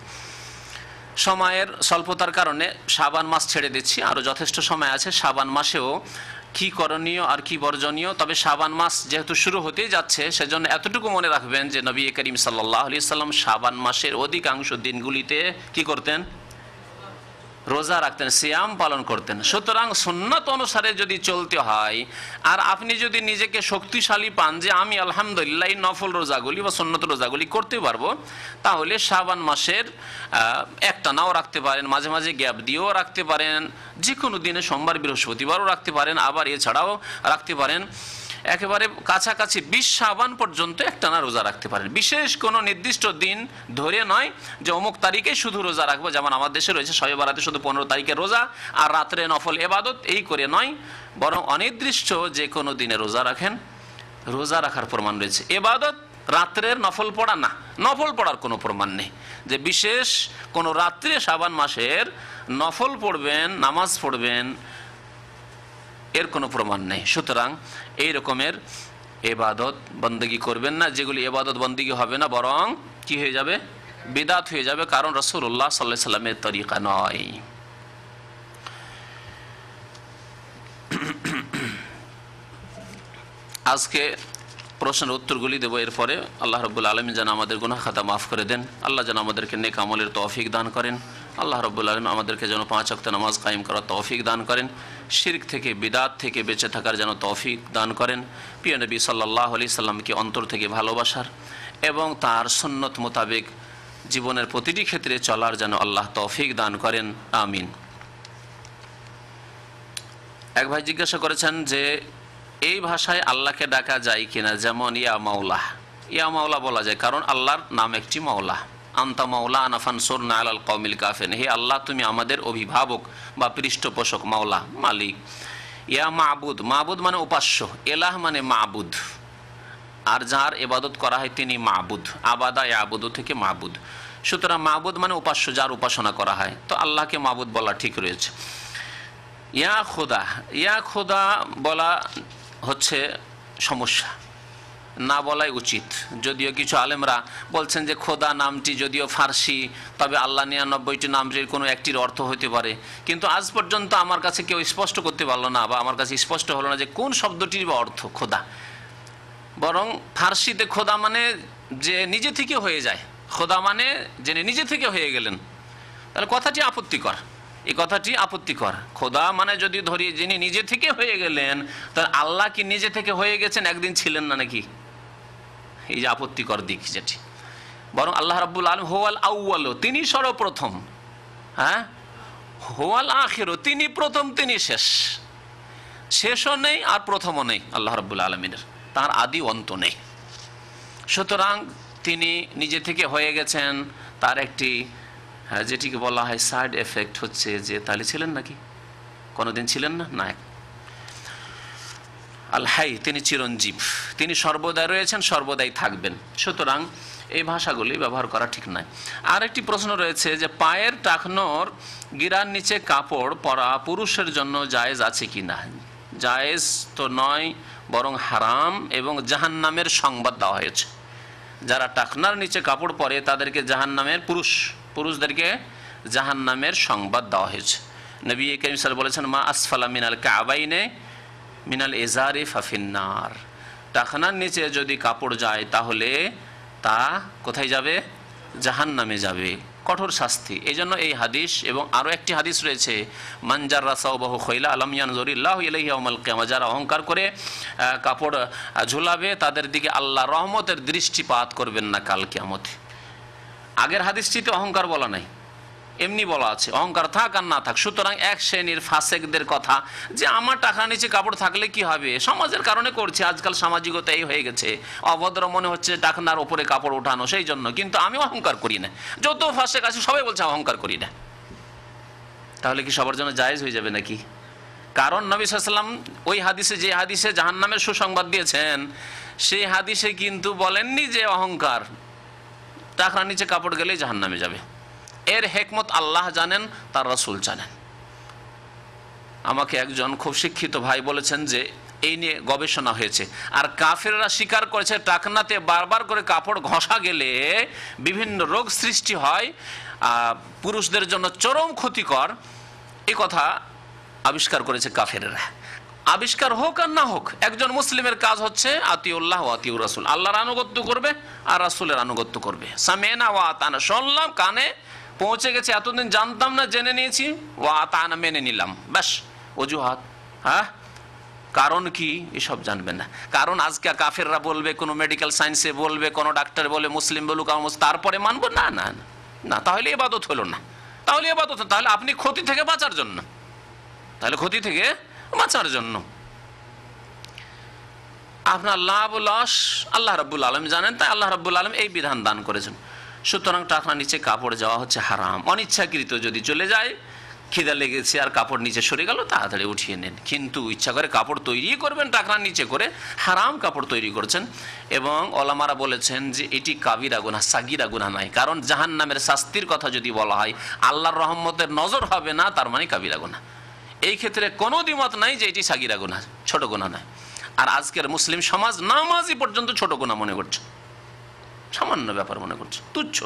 সময়ের স্বল্পতার কারণে শাবান মাস ছেড়ে দিচ্ছি, আরও যথেষ্ট সময় আছে। শাবান মাসেও কি করণীয় আর কি বর্জনীয়, তবে শাবান মাস যেহেতু শুরু হতেই যাচ্ছে সেজন্য এতটুকু মনে রাখবেন যে নবী করিম সাল্লাল্লাহু আলাইহি ওয়াসাল্লাম শাবান মাসের অধিকাংশ দিনগুলিতে কি করতেন? রোজা রাখতেন, সিয়াম পালন করতেন। সুতরাং সুন্নাত অনুসারে যদি চলতে হয়, আর আপনি যদি নিজেকে শক্তিশালী পান যে আমি আলহামদুলিল্লাহ এই নফল রোজাগুলি বা সুন্নত রোজাগুলি করতে পারবো, তাহলে শাবান মাসের একটানাও রাখতে পারেন, মাঝে মাঝে গ্যাপ দিয়েও রাখতে পারেন, যে কোনো দিনে সোমবার বৃহস্পতিবারও রাখতে পারেন, আবার এছাড়াও রাখতে পারেন। একেবারে কাছাকাছি 20 শাবান পর্যন্ত একটানা রোজা রাখতে পারেন। বিশেষ কোনো নির্দিষ্ট দিন ধরে নয় যে অমুক তারিখে শুধু রোজা রাখবো, যেমন আমার দেশে রয়েছে শবে বারাতে শুধু 15 তারিখে রোজা আর রাত্রে নফল ইবাদত, এই করে নয়, বরং অনির্দিষ্ট যে কোনো দিনে রোজা রাখেন। রোজা রাখার প্রমাণ রয়েছে, ইবাদত রাত্রের নফল পড়া না, নফল পড়ার কোনো প্রমাণ নেই যে বিশেষ কোনো রাত্রে শাবান মাসের নফল পড়বেন, নামাজ পড়বেন, এর কোনো প্রমাণ নেই। সুতরাং এই রকমের ইবাদত বন্দেগী করবেন না, যেগুলি ইবাদত বন্দেগী হবে না, বরং কি হয়ে যাবে? বিদাত হয়ে যাবে, কারণ রাসূলুল্লাহ সাল্লাল্লাহু আলাইহি ওয়াসাল্লামের তরিকা নয়। আজকে প্রশ্নের উত্তরগুলি দেবো, এরপরে আল্লাহ রাব্বুল আলামিন যেন আমাদের গুনাহ খাতা মাফ করে দেন, আল্লাহ যেন আমাদেরকে নেক আমলের তৌফিক দান করেন, আল্লাহ রাব্বুল আলামিন আমাদেরকে যেন 5 ওয়াক্ত নামাজ কায়েম করার তৌফিক দান করেন, শিরক থেকে বিদাত থেকে বেঁচে থাকার যেন তৌফিক দান করেন, প্রিয় নবী সাল্লাল্লাহু আলাইহি সাল্লামকে অন্তর থেকে ভালোবাসার এবং তার সুন্নত মোতাবেক জীবনের প্রতিটি ক্ষেত্রে চলার যেন আল্লাহ তৌফিক দান করেন, আমিন। এক ভাই জিজ্ঞাসা করেছেন যে এই ভাষায় আল্লাহকে ডাকা যায় কিনা, যেমন ইয়া মাওলা, ইয়া মাওলা বলা যায়, কারণ আল্লাহর নাম একটি মাওলা। আন্তা মাওলা আনাফানসুরনা আলাল কওমিল কাফিরিন, হে আল্লাহ তুমি আমাদের অভিভাবক বা পৃষ্ঠপোষক, মাওলা মালিক। ইয়া মাবুদ, মাবুদ মানে উপাস্য, এলাহ মানে মাবুদ, আর যার ইবাদত করা হয় তিনি মাবুদ। আবাদা ইয়াবুদু থেকে মাবুদ, সুতরাং মাবুদ মানে উপাস্য, যার উপাসনা করা হয়, তো আল্লাহকে মাবুদ বলা ঠিক রয়েছে। ইয়া খোদা, ইয়া খোদা বলা হচ্ছে সমস্যা, না বলাই উচিত। যদিও কিছু আলেমরা বলছেন যে খোদা নামটি যদিও ফার্সি, তবে আল্লাহ 99টি নামটির কোনো একটির অর্থ হতে পারে, কিন্তু আজ পর্যন্ত আমার কাছে কেউ স্পষ্ট করতে পারলো না, বা আমার কাছে স্পষ্ট হলো না যে কোন শব্দটির বা অর্থ খোদা। বরং ফার্সিতে খোদা মানে যে নিজে থেকে হয়ে যায়, খোদা মানে যিনি নিজে থেকে হয়ে গেলেন, তাহলে কথাটি আপত্তিকর, এই কথাটি আপত্তিকর। খোদা মানে যদি ধরি যিনি নিজে থেকে হয়ে গেলেন, তাহলে আল্লাহ কি নিজে থেকে হয়ে গেছেন, একদিন ছিলেন না নাকি? এই যে আপত্তিকর দিক যেটি। বরং আল্লাহ রাব্বুল আলামিন হুয়াল আউয়াল, তিনি সর্বপ্রথম, হ্যাঁ, হুয়াল আখির, তিনি প্রথম তিনি শেষ, শেষও নেই আর প্রথমও নেই আল্লাহ রাব্বুল আলামিনের, তার আদি অন্ত নেই। সুতরাং তিনি নিজে থেকে হয়ে গেছেন, তার একটি যেটিকে বলা হয় সাইড এফেক্ট হচ্ছে যে তাহলে ছিলেন নাকি, কোনোদিন ছিলেন না, না। আল হাই, তিনি চিরঞ্জীব, তিনি সর্বদাই রয়েছেন, সর্বদাই থাকবেন। সুতরাং এই ভাষাগুলি ব্যবহার করা ঠিক নয়। আর একটি প্রশ্ন রয়েছে যে পায়ের টাকনোর গিরার নিচে কাপড় পরা পুরুষের জন্য জায়েজ আছে কি না। জায়েজ তো নয়, বরং হারাম, এবং জাহান্নামের সংবাদ দেওয়া হয়েছে। যারা টাকনার নিচে কাপড় পরে তাদেরকে জাহান্নামের, পুরুষদেরকে জাহান্নামের সংবাদ দেওয়া হয়েছে। নবী করিম সাল্লাল্লাহু আলাইহি ওয়াসাল্লাম বলেছেন, মা আসফালা মিনাল কাবাইনে মিনাল এজারে ফাফিন্নার, টাকনার নিচে যদি কাপড় যায় তাহলে তা কোথায় যাবে, জাহান্নামে যাবে, কঠোর শাস্তি। এই জন্য এই হাদিস এবং আরও একটি হাদিস রয়েছে, মানজার রাসাউবাহু খৈলা আলাম ইয়ানজুরিল্লাহু ইলাইহি ইয়াউমাল কিয়ামা, যারা অহংকার করে কাপড় ঝুলাবে তাদের দিকে আল্লাহ রহমতের দৃষ্টিপাত করবেন না কাল কিয়ামতে। আগের হাদিসটিতে অহংকার বলা নাই, এমনি বলা আছে অহংকার থাক আর না থাক। সুতরাং এক শ্রেণীর ফাসেকদের কথা যে আমার টাকা নিচে কাপড় থাকলে কি হবে, সমাজের কারণে করছে, আজকাল সামাজিকতা এই হয়ে গেছে, অভদ্র মনে হচ্ছে টাকনার ওপরে কাপড় ওঠানো, সেই জন্য। কিন্তু আমি অহংকার করি না, যত ফাসেক আছে সবাই বলছে অহংকার করি না, তাহলে কি সবার জন্য জায়েজ হয়ে যাবে নাকি? কারণ নবী সাল্লাল্লাহু আলাইহি ওয়াসাল্লাম ওই হাদিসে, যে হাদিসে জাহান্নামের সুসংবাদ দিয়েছেন, সেই হাদিসে কিন্তু বলেননি যে অহংকার, টাকনার নিচে কাপড় গেলেই জাহান্নামে যাবে। এর হেকমত আল্লাহ জানেন, তার রাসূল জানেন। আমাকে একজন খুব শিক্ষিত ভাই বলেছেন যে এই নিয়ে গবেষণা হয়েছে, আর কাফেররা স্বীকার করেছে টাকনাতে বারবার করে কাপড় ঘষা গেলে বিভিন্ন রোগ সৃষ্টি হয়, পুরুষদের জন্য চরম ক্ষতিকর, এই কথা আবিষ্কার করেছে কাফেররা। আবিষ্কার হোক আর না হোক, একজন মুসলিমের কাজ হচ্ছে আতিউল্লাহ ওয়া আতিউর রাসূল, আল্লাহর আনুগত্য করবে আর রাসূলের আনুগত্য করবে। সামিনা ওয়া আতানা, শুনলাম, কানে পৌঁছে গেছে, এতদিন জানতাম না, জেনে নিয়েছি, ওয়া আতানা, মেনে নিলাম, ব্যাস। অজুহাত, হ্যাঁ, কারণ কি এসব জানবেন না। কারণ আজকে কাফেররা বলবে, কোনো মেডিকেল সায়েন্সে বলবে, কোনো ডাক্তার বলে মুসলিম বলুক, তারপরে মানবো না, না না, তাহলে ইবাদত হলো না, তাহলে ইবাদত, তাহলে আপনি ক্ষতি থেকে বাঁচার জন্য, তাহলে ক্ষতি থেকে বাঁচার জন্য আপনার লাভ লস আল্লাহ রাব্বুল আলামিন জানেন, তাই আল্লাহ রাব্বুল আলামিন এই বিধান দান করেছেন। সুতরাং টাকনার নিচে কাপড় যাওয়া হচ্ছে হারাম। অনিচ্ছাকৃত যদি চলে যায়, খিদা লেগেছে আর কাপড় নিচে সরে গেল, তাড়াতাড়ি উঠিয়ে নেন। কিন্তু ইচ্ছা করে কাপড় তৈরি করবেন টাকনার নিচে করে, হারাম কাপড় তৈরি করছেন। এবং ওলামারা বলেছেন যে এটি কাবিরা গুনাহ, সাগিরা গুনাহ নয়। কারণ জাহান্নামের শাস্তির কথা যদি বলা হয়, আল্লাহর রহমতের নজর হবে না, তার মানে কাবিরা গুনাহ। এই ক্ষেত্রে কোনো দ্বিমত নাই যে এটি সাগিরা গুনাহ, ছোট গুনাহ নয়। আর আজকের মুসলিম সমাজ নামাজি পর্যন্ত ছোট গুনাহ মনে করছে, সামান্য ব্যাপার মনে করছে, তুচ্ছ।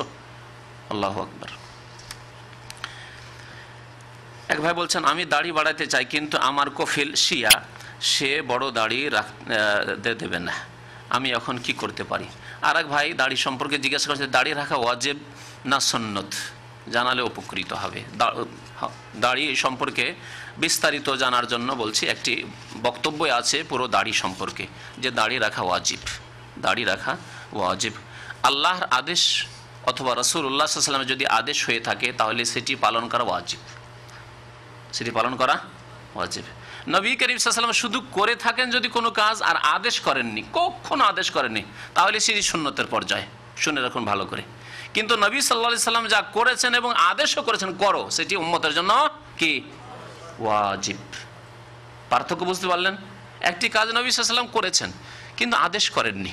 আল্লাহু আকবার। এক ভাই বলছেন, আমি দাড়ি বাড়াতে চাই, কিন্তু আমার কফিল শিয়া, সে বড় দাড়ি দেবে না, আমি এখন কি করতে পারি? আর এক ভাই দাড়ি সম্পর্কে জিজ্ঞাসা করছে, দাড়ি রাখা ওয়াজিব না সুন্নত, জানালে উপকৃত হবে। দাড়ি সম্পর্কে বিস্তারিত জানার জন্য বলছি, একটি বক্তব্য আছে পুরো দাড়ি সম্পর্কে, যে দাড়ি রাখা ওয়াজিব, দাড়ি রাখা ওয়াজিব। আল্লাহর আদেশ অথবা রাসূলুল্লাহ সাল্লাল্লাহু আলাইহি ওয়াসাল্লামের যদি আদেশ হয়ে থাকে, তাহলে সেটি পালন করা ওয়াজিব, সেটি পালন করা ওয়াজিব। নবী করিম সাল্লাল্লাহু আলাইহি ওয়াসাল্লাম শুধু করে থাকেন যদি কোনো কাজ আর আদেশ করেননি, কখনো আদেশ করেননি, তাহলে সেটি সুন্নতের পর্যায়ে, শুনে রাখুন ভালো করে। কিন্তু নবী সাল্লাল্লাহু আলাইহি ওয়াসাল্লাম যা করেছেন এবং আদেশও করেছেন করো, সেটি উম্মতের জন্য কি ওয়াজিব। পার্থক্য বুঝতে পারলেন? একটি কাজ নবী সাল্লাল্লাহু আলাইহি ওয়াসাল্লাম করেছেন কিন্তু আদেশ করেননি,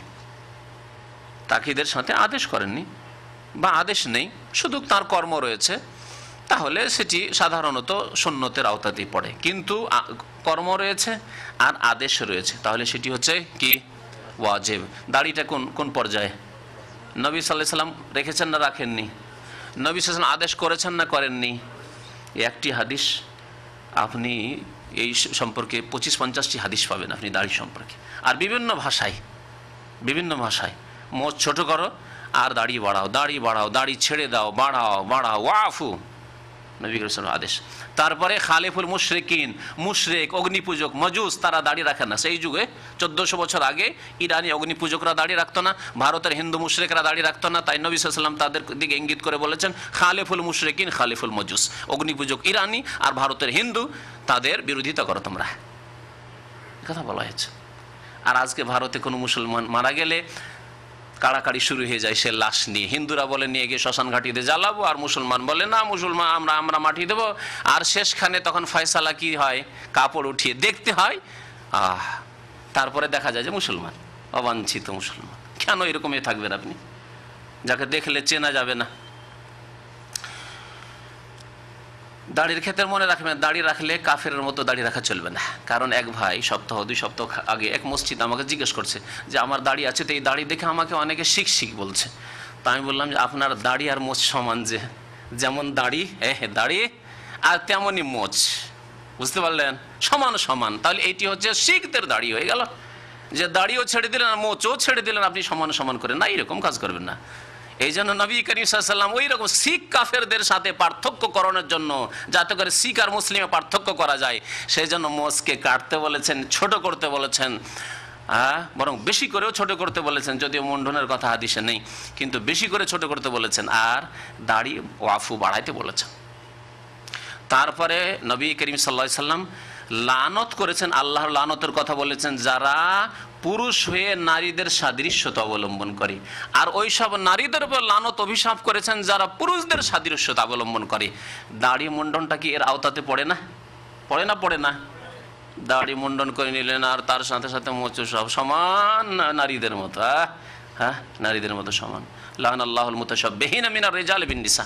তাকিদের সাথে আদেশ করেননি বা আদেশ নেই, শুধু তার কর্ম রয়েছে, তাহলে সেটি সাধারণত সুন্নতের আওতাতেই পড়ে। কিন্তু কর্ম রয়েছে আর আদেশ রয়েছে, তাহলে সেটি হচ্ছে কি ওয়াজিব। দাড়িটা কোন কোন পর্যায়ে? নবী সাল্লাল্লাহু আলাইহি ওয়াসাল্লাম রেখেছেন না রাখেননি? নবী সাল্লাল্লাহু আলাইহি ওয়াসাল্লাম আদেশ করেছেন না করেননি? একটি হাদিস আপনি এই সম্পর্কে 25-50টি হাদিস পাবেন আপনি দাড়ি সম্পর্কে, আর বিভিন্ন ভাষায় মোচ ছোট করো আর দাড়ি বাড়াও, দাড়ি বাড়াও, দাড়ি ছেড়ে দাও, বাড়াও বাড়াও, ওয়াফু, নবী করিম সাল্লাল্লাহু আলাইহি ওয়াসাল্লাম আদেশ। তারপরে খালিফুল মুশরিকিন, মুশরিক অগ্নিপূজক মজুস, তারা দাড়ি রাখে না। সেই যুগে 1400 বছর আগে ইরানি অগ্নিপূজকরা দাড়ি রাখতো না, ভারতের হিন্দু মুশরিকরা দাড়ি রাখতো না। তাই নবী সাল্লাল্লাহু আলাইহি ওয়াসাল্লাম তাদের দিকে ইঙ্গিত করে বলেছেন খালিফুল মুশরিকিন খালিফুল মজুস, অগ্নিপূজক ইরানি আর ভারতের হিন্দু, তাদের বিরোধিতা করো তোমরা, কথা বলা হয়েছে। আর আজকে ভারতে কোনো মুসলমান মারা গেলে কাড়াকাড়ি শুরু হয়ে যায় সে লাশ নিয়ে। হিন্দুরা বলে নিয়ে গিয়ে শ্মশান ঘাটিতে জ্বালাবো, আর মুসলমান বলে না মুসলমান আমরা মাটি দেবো। আর শেষখানে তখন ফয়সালা কি হয়, কাপড় উঠিয়ে দেখতে হয়, তারপরে দেখা যায় যে মুসলমান, অবাঞ্ছিত মুসলমান। কেন এরকমই থাকবেন আপনি, যাকে দেখলে চেনা যাবে না? দাড়ির ক্ষেত্রে মনে রাখবেন, দাড়ি রাখলে কাফেরের মতো দাড়ি রাখা চলবে না। কারণ এক ভাই 2 সপ্তাহ আগে এক মসজিদ আমাকে জিজ্ঞেস করছে যে আমার দাড়ি আছে, তো এই দাড়ি দেখে আমাকে অনেকে শিখ বলছে। তা আমি বললাম যে আপনার দাড়ি আর মোচ সমান, যে যেমন দাড়ি দাড়ি আর তেমনই মোচ, বুঝতে পারলেন? সমান। তাহলে এটি হচ্ছে শিখদের দাড়ি হয়ে গেল, যে দাড়িও ছেড়ে দিলেন আর মোচও ছেড়ে দিলেন, আপনি সমান করে না, এরকম কাজ করবেন না। এই জন্য নবী করিম সাল্লাল্লাহু আলাইহি ওয়াসাল্লাম ওই রকম শিখ কাফেরদের সাথে পার্থক্য করানোর জন্য, যাতে করে শিখ আর মুসলিমে পার্থক্য করা যায়, সেই জন্য মোচকে কাটতে বলেছেন, ছোট করতে বলেছেন, বরং বেশি করেও ছোট করতে বলেছেন, যদিও মুন্ডনের কথা হাদিসে নেই, কিন্তু বেশি করে ছোট করতে বলেছেন, আর দাড়ি ওয়াফু বাড়াইতে বলেছেন। তারপরে নবী করিম সাল্লাল্লাহু আলাইহি ওয়াসাল্লাম লানত করেছেন, আল্লাহর লানতের কথা বলেছেন, যারা পুরুষ হয়ে নারীদের সাদৃশ্যতা অবলম্বন করে, আর ওই সব নারীদের উপর লানত অভিশাপ করেছেন যারা পুরুষদের সাদৃশ্যতা অবলম্বন করে। দাড়ি মুন্ডনটা কি এর আওতাতে পড়ে না? দাড়ি মুন্ডন করে নিলেন আর তার সাথে সাথে মোচ সব সমান, নারীদের মতো, নারীদের মতো সমান। লাআনাল্লাহুল মুতাশাব্বিহিনা মিনার রিজালি বিন নিসা।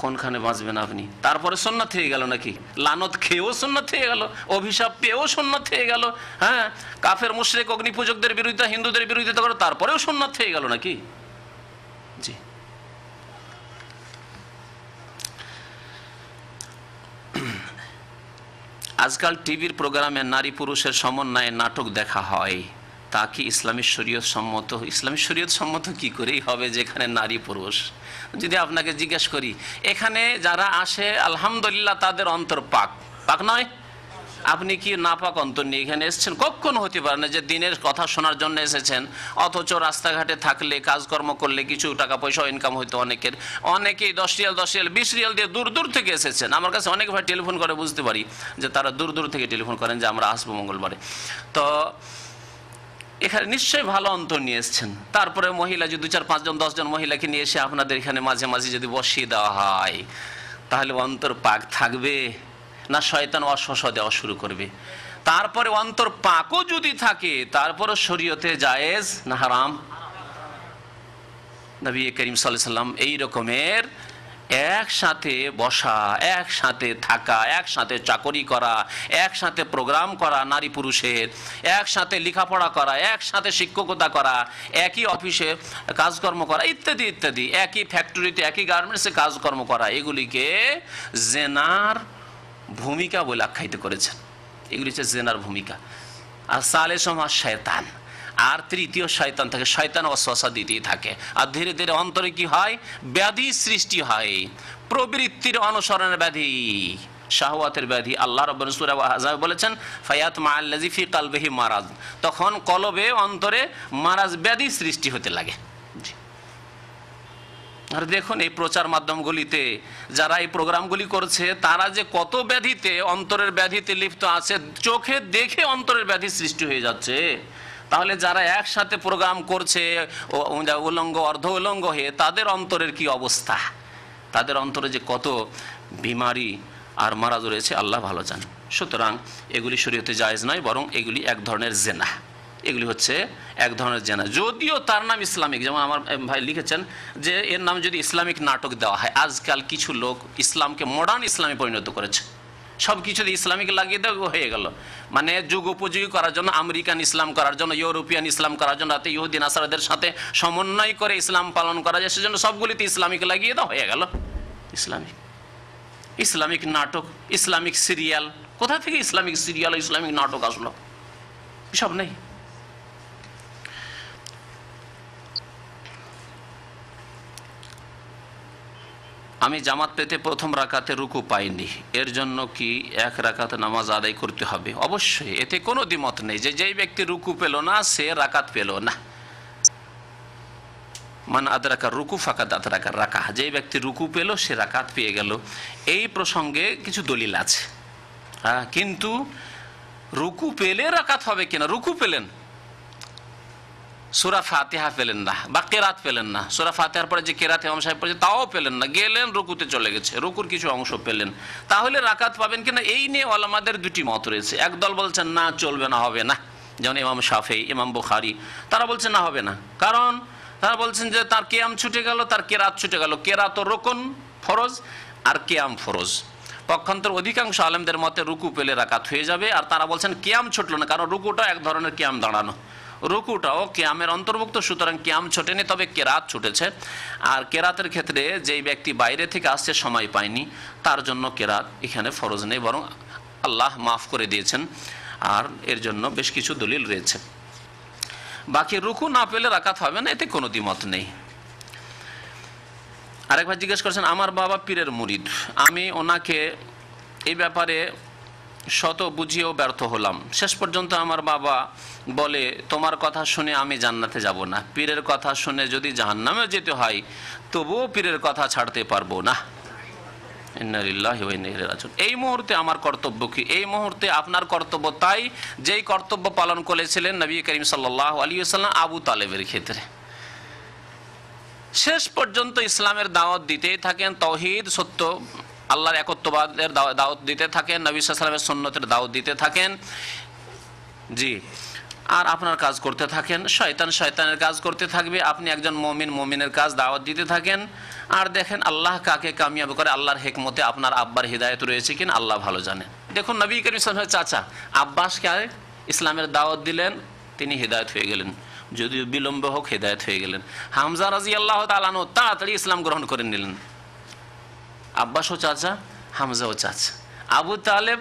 কোনখানে বাঁচবেন আপনি? তারপরে সুন্নাত হয়ে গেল নাকি? লানত খেয়েও সুন্নাত হয়ে গেল, অভিশাপ পেয়েও সুন্নাত হয়ে গেল। কাফের মুশরিক অগ্নিপূজকদের বিরোধিতা, হিন্দুদের বিরোধিতা করে, তারপরেও সুন্নাত হয়ে গেল নাকি? জি। আজকাল টিভির প্রোগ্রামে নারী পুরুষের সমন্বয়ে নাটক দেখা হয়, তা কি ইসলামী শরীয়ত সম্মত? ইসলামী শরীয়ত সম্মত কি করেই হবে যেখানে নারী পুরুষ? যদি আপনাকে জিজ্ঞেস করি, এখানে যারা আসে আলহামদুলিল্লাহ তাদের অন্তর পাক নয়? আপনি কি নাপাক অন্তর নিয়ে এখানে এসেছেন? কখনো হতে পারে না যে দিনের কথা শোনার জন্য এসেছেন, অথচ রাস্তাঘাটে থাকলে কাজকর্ম করলে কিছু টাকা পয়সা ইনকাম হইতো অনেকেই 10 রিয়াল 20 রিয়াল দিয়ে দূর থেকে এসেছেন। আমার কাছে অনেক ভাই টেলিফোন করে, বুঝতে পারি যে তারা দূর থেকে টেলিফোন করেন যে আমরা আসবো মঙ্গলবারে। তো এখানে নিশ্চয়ই ভালো অন্তর নিয়ে এসছেন। তারপরে মহিলা যদি 2, 4, 5 জন 10 জন মহিলাকে নিয়ে এসে আপনাদের এখানে মাঝে যদি বসিয়ে দেওয়া হয়, তাহলে অন্তর পাক থাকবে না শয়তান ওয়াসওয়াসা দেওয়া শুরু করবে? তারপরে অন্তর পাকও যদি থাকে, তারপরে শরীয়তে জায়েজ না হারাম? নবী করিম সাল্লাল্লাহু আলাইহি ওয়াসাল্লাম এই রকমের একসাথে বসা, একসাথে থাকা, একসাথে চাকরি করা, একসাথে প্রোগ্রাম করা নারী পুরুষের, একসাথে লেখাপড়া করা, একসাথে শিক্ষকতা করা, একই অফিসে কাজকর্ম করা, ইত্যাদি ইত্যাদি, একই ফ্যাক্টরিতে একই গার্মেন্টসে কাজকর্ম করা, এগুলিকে জেনার ভূমিকা বলে আখ্যায়িত করেছেন। এগুলি হচ্ছে জেনার ভূমিকা। আর সালেসম আর শয়তান, আর তৃতীয় শয়তান থাকে, শয়তান ওয়াসওয়াসা দিতেই থাকে। আর ধীরে ধীরে অন্তরে কি হয়? ব্যাধি সৃষ্টি হয়, প্রবৃত্তির অনুসরণের ব্যাধি, শাহওয়াতের ব্যাধি। আল্লাহ রাব্বুল সূরা আহজাব বলেছেন ফায়াতমা আল্লাযী ফি কলবিহি মারাজ, তখন কলবে অন্তরে মারাজ ব্যাধি সৃষ্টি হতে লাগে। আর দেখুন এই প্রচার মাধ্যমগুলিতে যারা এই প্রোগ্রামগুলি করছে তারা যে কত ব্যাধিতে, অন্তরের ব্যাধিতে লিপ্ত আছে, চোখে দেখে অন্তরের ব্যাধি সৃষ্টি হয়ে যাচ্ছে। তাহলে যারা একসাথে প্রোগ্রাম করছে উলঙ্গ অর্ধ উলঙ্গ হয়ে, তাদের অন্তরের কি অবস্থা, তাদের অন্তরে যে কত বিমারি আর মারাজ রয়েছে আল্লাহ ভালো জানেন। সুতরাং এগুলি শরীয়তে জায়েজ নয়, বরং এগুলি এক ধরনের জেনা, এগুলি হচ্ছে এক ধরনের জেনা। যদিও তার নাম ইসলামিক, যেমন আমার ভাই লিখেছেন যে এর নাম যদি ইসলামিক নাটক দেওয়া হয়, আজকাল কিছু লোক ইসলামকে মডার্ন ইসলামে পরিণত করেছে, সব কিছু ইসলামিক লাগিয়ে দেওয়া হয়ে গেল। মানে যুগ উপযোগী করার জন্য, আমেরিকান ইসলাম করার জন্য, ইউরোপিয়ান ইসলাম করার জন্য, রাতে ইহুদি নাসারাদের সাথে সমন্বয় করে ইসলাম পালন করা যায়, সেজন্য সবগুলিতে ইসলামিক লাগিয়ে দেওয়া হয়ে গেল। ইসলামিক ইসলামিক নাটক, ইসলামিক সিরিয়াল, কোথা থেকে ইসলামিক সিরিয়াল, ইসলামিক নাটক আসলো? সব নেই। আমি জামাত পেতে প্রথম রাকাতে রুকু পাইনি, এর জন্য কি এক রাকাত নামাজ আদায় করতে হবে? অবশ্যই, এতে কোনো দ্বিমত নেই যে যেই ব্যক্তি রুকু পেল না সে রাকাত পেল না। মান আদরাকা রুকু ফাকাদ আদরাকা রাকা, যেই ব্যক্তি রুকু পেল সে রাকাত পেয়ে গেল। এই প্রসঙ্গে কিছু দলিল আছে, কিন্তু রুকু পেলে রাকাত হবে কিনা? রুকু পেলেন, সূরা ফাতিহা পেলেন না বা কেরাত পেলেন না, সূরা ফাতিহার পরে যে কেরাত ইমাম সাহেব পড়েছে তাও পেলেন না, গেলেন রুকুতে চলে গেছে, রুকুর কিছু অংশ পেলেন, তাহলে রাকাত পাবেন কিনা এই নিয়ে ওলামাদের দুটি মত রয়েছে। একদল বলছেন না, চলবে না, হবে না, যেমন ইমাম শাফেঈ, ইমাম বুখারী, তারা বলছেন না, হবে না। কারণ তারা বলছেন যে তার কিয়াম ছুটে গেল, তার কেরাত ছুটে গেল। কেরাত ও রুকুন ফরজ আর কিয়াম ফরজ। পক্ষান্তর অধিকাংশ আলেমদের মতে রুকু পেলে রাকাত হয়ে যাবে। আর তারা বলছেন কিয়াম ছুটলো না, কারণ রুকুটা এক ধরনের কিয়াম দাঁড়ানো, রুকুটাও কিয়ামের অন্তর্ভুক্ত, সুতরাং কিয়াম ছুটেনি, তবে কেরাত ছুটেছে। আর কেরাতের ক্ষেত্রে যেই ব্যক্তি বাইরে থেকে আসছে, সময় পায়নি, তার জন্য কেরাত এখানে ফরজ নেই, বরং আল্লাহ মাফ করে দিয়েছেন। আর এর জন্য বেশ কিছু দলিল রয়েছে। বাকি রুকু না পেলে রাকাত হবে না, এতে কোনো দ্বিমত নেই। আরেকবার জিজ্ঞেস করছেন, আমার বাবা পীরের মুরিদ, আমি ওনাকে এই ব্যাপারে শত বুঝিয়েও ব্যর্থ হলাম। শেষ পর্যন্ত আমার বাবা বলে, তোমার কথা শুনে আমি জান্নাতে যাব না, পীরের কথা শুনে যদি জাহান্নামে যেতে হয় তবুও পীরের কথা ছাড়তে পারবো না। ইন্না লিল্লাহি ওয়া ইন্না ইলাইহি রাজিউন। এই মুহূর্তে আমার কর্তব্য কি? এই মুহূর্তে আপনার কর্তব্য তাই যেই কর্তব্য পালন করেছিলেন নবী করিম সাল্লাল্লাহু আলাইহি ওয়াসাল্লাম আবু তালেবের ক্ষেত্রে। শেষ পর্যন্ত ইসলামের দাওয়াত দিতেই থাকেন, তাওহীদ, সত্য আল্লাহর একত্ববাদের দাওয়াত দিতে থাকেন, নবী সাল্লাল্লাহু আলাইহি ওয়াসাল্লামের সুন্নতের দাওয়াত দিতে থাকেন, জি। আর আপনার কাজ করতে থাকেন, শয়তানের কাজ করতে থাকবে, আপনি একজন মুমিনের কাজ দাওয়াত দিতে থাকেন। আর দেখেন আল্লাহ কাকে কামিয়াব করে, আল্লাহর হিকমতে আপনার আব্বার হিদায়ত রয়েছে কিনা আল্লাহ ভালো জানেন। দেখুন নবী করিম সাল্লাল্লাহু আলাইহি ওয়াসাল্লামের চাচা আব্বাসকে ইসলামের দাওয়াত দিলেন, তিনি হিদায়ত হয়ে গেলেন, যদিও বিলম্ব হোক হিদায়ত হয়ে গেলেন। হামজা রাদিয়াল্লাহু তাআলা আনহু তাড়াতাড়ি ইসলাম গ্রহণ করে নিলেন। আব্বাসও চাচা, হামজাও চাচা। আবু তালেব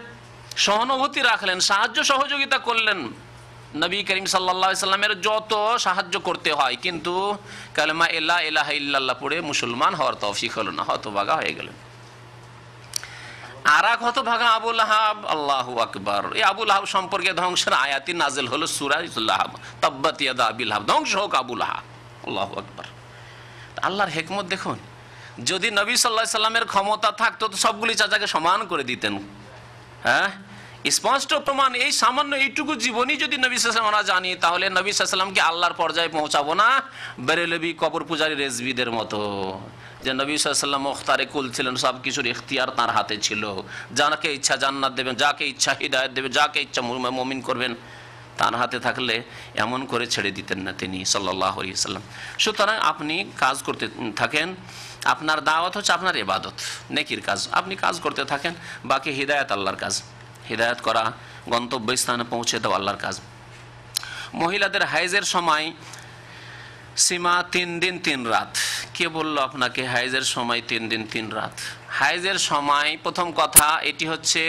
সহানুভূতি রাখলেন, সাহায্য সহযোগিতা করলেন, নবী করিম সাল্লাল্লাহু আলাইহি সাল্লামের যত সাহায্য করতে হয়, কিন্তু কালেমা লা ইলাহা ইল্লাল্লাহ পড়ে মুসলমান হওয়ার তৌফিক হলো না, হতভাগা হয়ে গেলেন। আর এক হতভাগা আবু লাহাব, আল্লাহু আকবার। এই আবু লাহাব সম্পর্কে ধ্বংসের আয়াতি নাজিল হলো সূরা লাহাব, তাব্বাত ইয়াদা আবি লাহাব, ধ্বংস হোক আবু লাহাব, আল্লাহু আকবার। আল্লাহর হিকমত দেখুন, যদি নবী সাল্লাল্লাহু আলাইহি সাল্লামের ক্ষমতা থাকতো তো সবগুলি চাচাকে সমান করে দিতেন। হ্যাঁ, স্পষ্ট প্রমাণ। এই সামান্য এইটুকু জীবনী যদি নবী সাল্লাল্লাহু আলাইহি ওয়াসাল্লাম জানি, তাহলে নবী সাল্লাল্লাহু আলাইহি ওয়াসাল্লামকে আল্লাহর পর্যায়ে পৌঁছাবো না বেরেলভি কবর পূজারী রেজবিদের মতো, যে নবী সাল্লাল্লাহু আলাইহি ওয়াসাল্লাম মুখতারে কুল ছিলেন, সব কিছুর ইখতিয়ার তার হাতে ছিল, যাকে ইচ্ছা জান্নাত দেবেন, যাকে ইচ্ছা হিদায়াত দেবেন, যাকে ইচ্ছা মুমিন করবেন, তার হাতে থাকলে এমন করে ছেড়ে দিতেন না তিনি সাল্লাল্লাহু আলাইহি ওয়াসাল্লাম। সুতরাং আপনি কাজ করতে থাকেন, আপনার দাওয়াত হচ্ছে আপনার ইবাদত, নেকির কাজ, আপনি কাজ করতে থাকেন। বাকি হিদায়াত আল্লাহর কাজ, হিদায়াত করা, গন্তব্যস্থানে পৌঁছে দেওয়া আল্লাহর কাজ। মহিলাদের হাইজের সময় সীমা 3 দিন 3 রাত। কে বললো আপনাকে হাইজের সময় 3 দিন 3 রাত? হাইজের সময়, প্রথম কথা, এটি হচ্ছে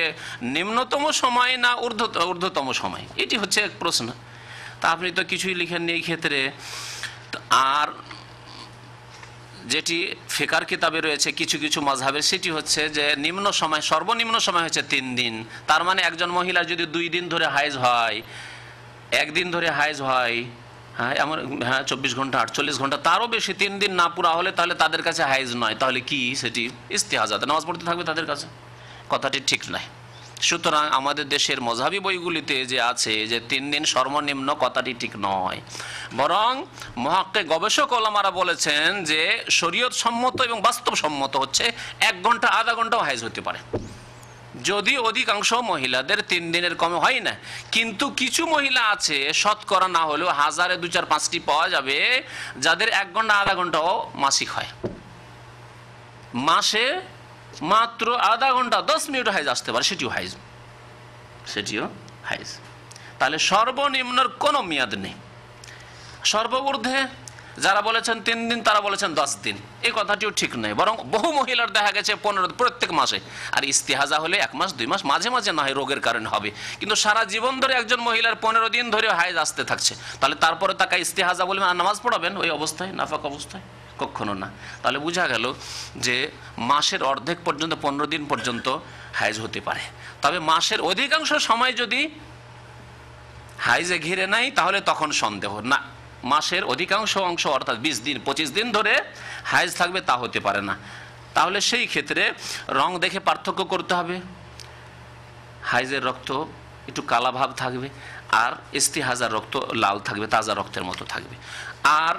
নিম্নতম সময় না ঊর্ধ্বতম সময়, এটি হচ্ছে এক প্রশ্ন। তা আপনি তো কিছুই লিখেননি এই ক্ষেত্রে। আর যেটি ফিকার কিতাবে রয়েছে কিছু কিছু মাযহাবের, সেটি হচ্ছে যে নিম্ন সময়, সর্বনিম্ন সময় হচ্ছে 3 দিন। তার মানে একজন মহিলার যদি 2 দিন ধরে হাইজ হয়, 1 দিন ধরে হাইজ হয়, হ্যাঁ আমার 24 ঘন্টা 48 ঘন্টা তারও বেশি 3 দিন না পুরা হলে তাহলে তাদের কাছে হাইজ নয়, তাহলে কি সেটি ইস্তিহাজাতে নামাজ পড়তে থাকবে তাদের কাছে, কথাটি ঠিক নয়। সুতরাং আমাদের দেশের মযহাবী বইগুলিতে যে আছে যে 3 দিন সর্বনিম্ন, কথাটি ঠিক নয়। বরং মুহাক্কিক গবেষক ওলামারা বলেছেন যে শরীয়ত সম্মত এবং বাস্তবসম্মত হচ্ছে 1 ঘন্টা আধা ঘন্টাও হাইজ হতে পারে, যদি অধিকাংশ মহিলাদের 3 দিনের কমে হয় না। কিন্তু কিছু মহিলা আছে, শতকরা না হলেও হাজারে 2-4-5টি পাওয়া যাবে যাদের 1 ঘন্টা আধা ঘন্টাও মাসিক হয়, মাসে মাত্র আধা ঘন্টা 10 মিনিট হাইজ আসতে পারে, সেটিও হাইজ। তাহলে সর্বনিম্নর কোনো মেয়াদ নেই। সর্বঊর্ধ্বে যারা বলেছেন 3 দিন, তারা বলেছেন 10 দিন, এই কথাটিও ঠিক নয়। বরং বহু মহিলার দেখা গেছে 15 প্রত্যেক মাসে। আর ইস্তিহাজা হলে 1 মাস 2 মাস, মাঝে মাঝে না হয় রোগের কারণে হবে, কিন্তু সারা জীবন ধরে একজন মহিলার 15 দিন ধরে হাইজ আসতে থাকছে, তাহলে তারপরে তাকে ইস্তিহাজা বলবেন আর নামাজ পড়াবেন ওই অবস্থায়, নাফাক অবস্থায়? কখনো না। তাহলে বোঝা গেল যে মাসের অর্ধেক পর্যন্ত 15 দিন পর্যন্ত হাইজ হতে পারে। তবে মাসের অধিকাংশ সময় যদি হাইজে ঘিরে নাই তাহলে তখন সন্দেহ না। মাসের অধিকাংশ অংশ অর্থাৎ 20 দিন 25 দিন ধরে হাইজ থাকবে তা হতে পারে না। তাহলে সেই ক্ষেত্রে রং দেখে পার্থক্য করতে হবে। হাইজের রক্ত একটু কালা ভাব থাকবে, আর ইস্তিহাজার রক্ত লাল থাকবে, তাজা রক্তের মতো থাকবে। আর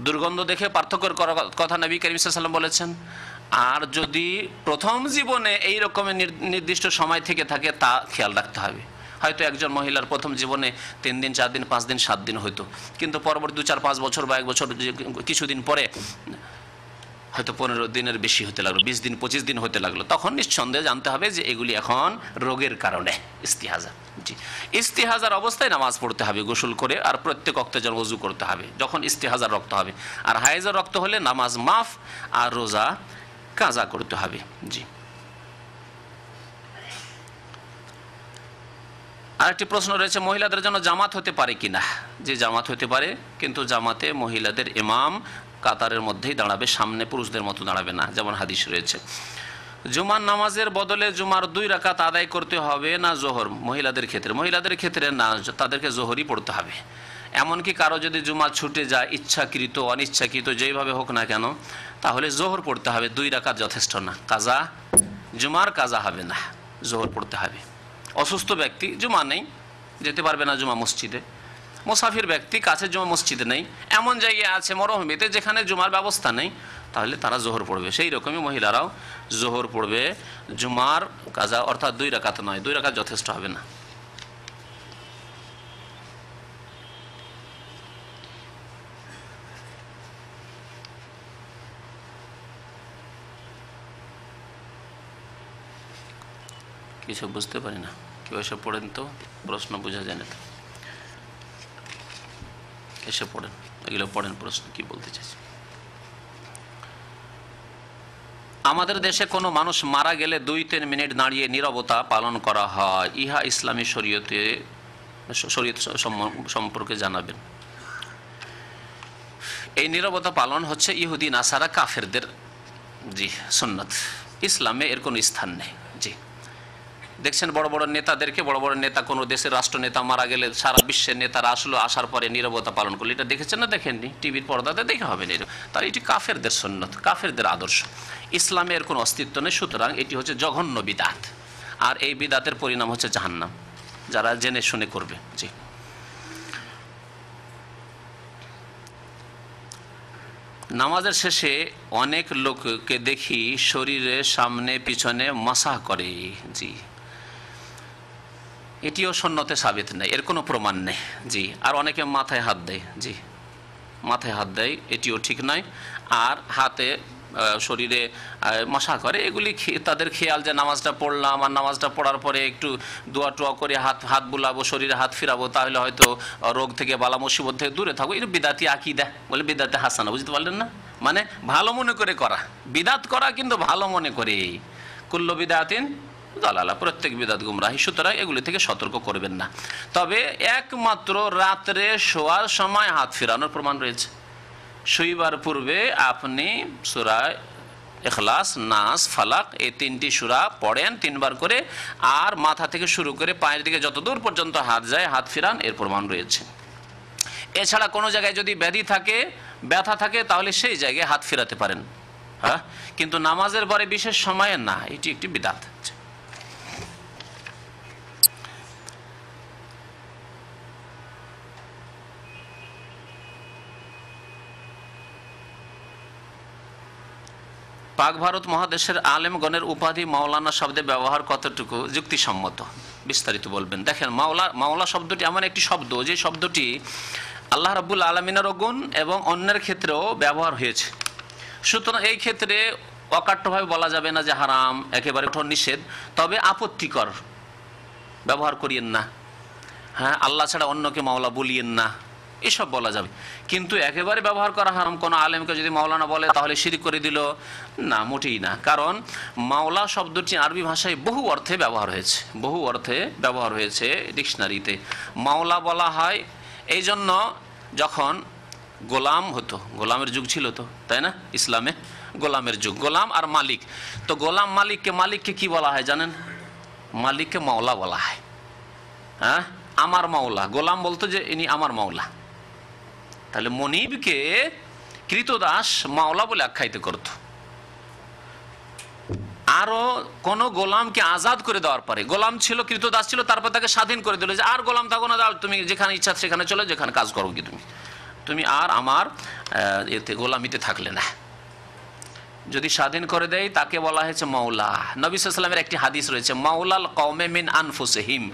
দুর্গন্ধ দেখে পার্থক্য করার কথা নবী করিম সাল্লাল্লাহু আলাইহি ওয়াসাল্লাম বলেছেন। আর যদি প্রথম জীবনে এই রকমের নির্দিষ্ট সময় থেকে থাকে তা খেয়াল রাখতে হবে। হয়তো একজন মহিলার প্রথম জীবনে 3 দিন 4 দিন 5 দিন 7 দিন হইতো, কিন্তু পরবর্তী 2-4-5 বছর বা 1 বছর কিছুদিন পরে হয়তো 15 দিনের বেশি হতে লাগলো, 20 দিন 25 দিন হতে লাগলো, তখন নিঃসন্দেহে জানতে হবে যে এগুলি এখন রোগের কারণে ইস্তিহাজা। জি, ইস্তিহাজার অবস্থায় নামাজ পড়তে হবে গোসল করে, আর প্রত্যেক ওয়াক্তে যেন ওযু করতে হবে যখন ইস্তিহাজার রক্ত হবে। আর হাইজের রক্ত হলে নামাজ মাফ আর রোজা কাজা করতে হবে। জি, আরেকটি প্রশ্ন রয়েছে, মহিলাদের জন্য জামাত হতে পারে কিনা? যে জামাত হতে পারে, কিন্তু জামাতে মহিলাদের ইমাম কাতারের মধ্যেই দাঁড়াবে, সামনে পুরুষদের মতো দাঁড়াবে না, যেমন হাদিস রয়েছে। জুমার নামাজের বদলে জুমার 2 রাকাত আদায় করতে হবে না জোহর? মহিলাদের ক্ষেত্রে না, তাদেরকে জোহরই পড়তে হবে। এমনকি কারো যদি জুমা ছুটে যায়, ইচ্ছাকৃত অনিচ্ছাকৃত যেইভাবে হোক না কেন, তাহলে জোহর পড়তে হবে। 2 রাকাত যথেষ্ট না, কাজা জুমার কাজা হবে না, জোহর পড়তে হবে। অসুস্থ ব্যক্তি, জুমা নেই, যেতে পারবে না জুমা মসজিদে। মুসাফির ব্যক্তি, কাছে জুমা মসজিদে নেই, এমন জায়গায় আছে মরুভূমিতে যেখানে জুমার ব্যবস্থা নেই, তাহলে তারা জোহর পড়বে। সেই রকমই মহিলারাও জোহর পড়বে, জুমার কাজা অর্থাৎ 2 রাকাত নয়, 2 রাকাত যথেষ্ট হবে না। কিছু বুঝতে পারি না, কেউ এসে পড়েন তো, প্রশ্ন বোঝা যায় না তো, এসে পড়েন, এগুলো পড়েন, প্রশ্ন কি বলতে চাইছি। আমাদের দেশে কোনো মানুষ মারা গেলে 2-3 মিনিট দাঁড়িয়ে নীরবতা পালন করা হয়, ইহা ইসলামী শরীয়ত সম্পর্কে জানাবেন। এই নীরবতা পালন হচ্ছে ইহুদি নাসারা কাফেরদের জি সুন্নাত, ইসলামে এর কোনো স্থান নেই। জি, দেখছেন বড় বড় নেতাদেরকে, বড় বড় নেতা কোনো দেশের রাষ্ট্রনেতা মারা গেলে সারা বিশ্বের নেতারা আসলো, আসার পরে নীরবতা পালন করলো, এটা দেখেছেন না দেখেননি? টিভির পর্দাতে দেখে হবে না। তাহলে এটি কাফেরদের সুন্নাত, কাফেরদের আদর্শ, ইসলামের কোনো অস্তিত্ব নেই। সুতরাং এটি হচ্ছে জঘন্য বিদআত, আর এই বিদআতের পরিণাম হচ্ছে জাহান্নাম, যারা জেনে শুনে করবে। জি, নামাজের শেষে অনেক লোককে দেখি শরীরের সামনে পিছনে মাসাহ করে। জি, এটিও সুন্নতে সাবিত নেই, এর কোনো প্রমাণ নেই। জি, আর অনেকে মাথায় হাত দেয়। জি, মাথায় হাত দেয়, এটিও ঠিক নয়। আর হাতে শরীরে মাসাহ করে, এগুলি তাদের খেয়াল যে নামাজটা পড়লাম, আর নামাজটা পড়ার পরে একটু দোয়া টোয়া করে হাত বুলাবো, শরীরে হাত ফিরাবো, তাহলে হয়তো রোগ থেকে বালা মুসিবত থেকে দূরে থাকবো। এটা বিদাতি আকীদা বলে, বিদাতে হাসানা, বুঝতে পারলেন না? মানে ভালো মনে করে করা, বিদাত করা কিন্তু ভালো মনে করে। কুল্লু বিদাতিন দালালা, প্রত্যেক বিদাত গুমরাহি। সুতরাং এগুলি থেকে সতর্ক করবেন না। তবে একমাত্র রাত্রে শোয়ার সময় হাত ফেরানোর প্রমাণ রয়েছে। শুইবার পূর্বে আপনি সূরা ইখলাস, নাস, ফালাক এই 3টি সূরা পড়েন 3 বার করে, আর মাথা থেকে শুরু করে পায়ের দিকে যত দূর পর্যন্ত হাত যায় হাত ফিরান, এর প্রমাণ রয়েছে। এছাড়া কোনো জায়গায় যদি ব্যাধি থাকে, ব্যথা থাকে, তাহলে সেই জায়গায় হাত ফেরাতে পারেন। হ্যাঁ, কিন্তু নামাজের পরে বিশেষ সময়ে না, এটি একটি বিদআত। পাক ভারত মহাদেশের আলেমগণের উপাধি মাওলানা শব্দে ব্যবহার কতটুকু যুক্তিসম্মত, বিস্তারিত বলবেন। দেখেন, মাওলা শব্দটি এমন একটি শব্দ, যে শব্দটি আল্লাহ রাব্বুল আলামিনের গুণ এবং অন্যের ক্ষেত্রেও ব্যবহার হয়েছে। সুতরাং এই ক্ষেত্রে অকাট্যভাবে বলা যাবে না যে হারাম, একেবারে কঠোর নিষেধ, তবে আপত্তিকর, ব্যবহার করিয়েন না। হ্যাঁ, আল্লাহ ছাড়া অন্যকে মাওলা বলিয়েন না, এসব বলা যাবে। কিন্তু একেবারে ব্যবহার করা হারাম। কোনো আলেমকে যদি মাওলানা বলে তাহলে শিরক করে দিল, না, মোটেই না। কারণ মাওলা শব্দটি আরবি ভাষায় বহু অর্থে ব্যবহার হয়েছে, বহু অর্থে ব্যবহার হয়েছে ডিকশনারিতে। মাওলা বলা হয় এই জন্য, যখন গোলাম হতো, গোলামের যুগ ছিল তো, তাই না? ইসলামে গোলামের যুগ, গোলাম আর মালিক। তো গোলাম মালিককে কি বলা হয় জানেন? মালিককে মাওলা বলা হয়। হ্যাঁ, আমার মাওলা, গোলাম বলতো যে ইনি আমার মাওলা। তাহলে মনিবকে কৃতদাস মাওলা বলে আখ্যায়িত করত। আরো কোন গোলামকে আজাদ করে দেওয়ার পরে, গোলাম ছিল, কৃতদাস ছিল, তারপর তাকে স্বাধীন করে দিল, যে আর গোলাম থাকো না, তুমি যেখানে ইচ্ছা সেখানে চলে, যেখানে কাজ করো কি তুমি আর আমার এতে গোলামিতে থাকলে না। যদি স্বাধীন করে দেয় তাকে বলা হয়েছে মাওলা। নবী সাল্লাল্লাহু আলাইহি ওয়াসাল্লামের একটি হাদিস রয়েছে, মাওলাল কওমে মিন আনফুসিহিম।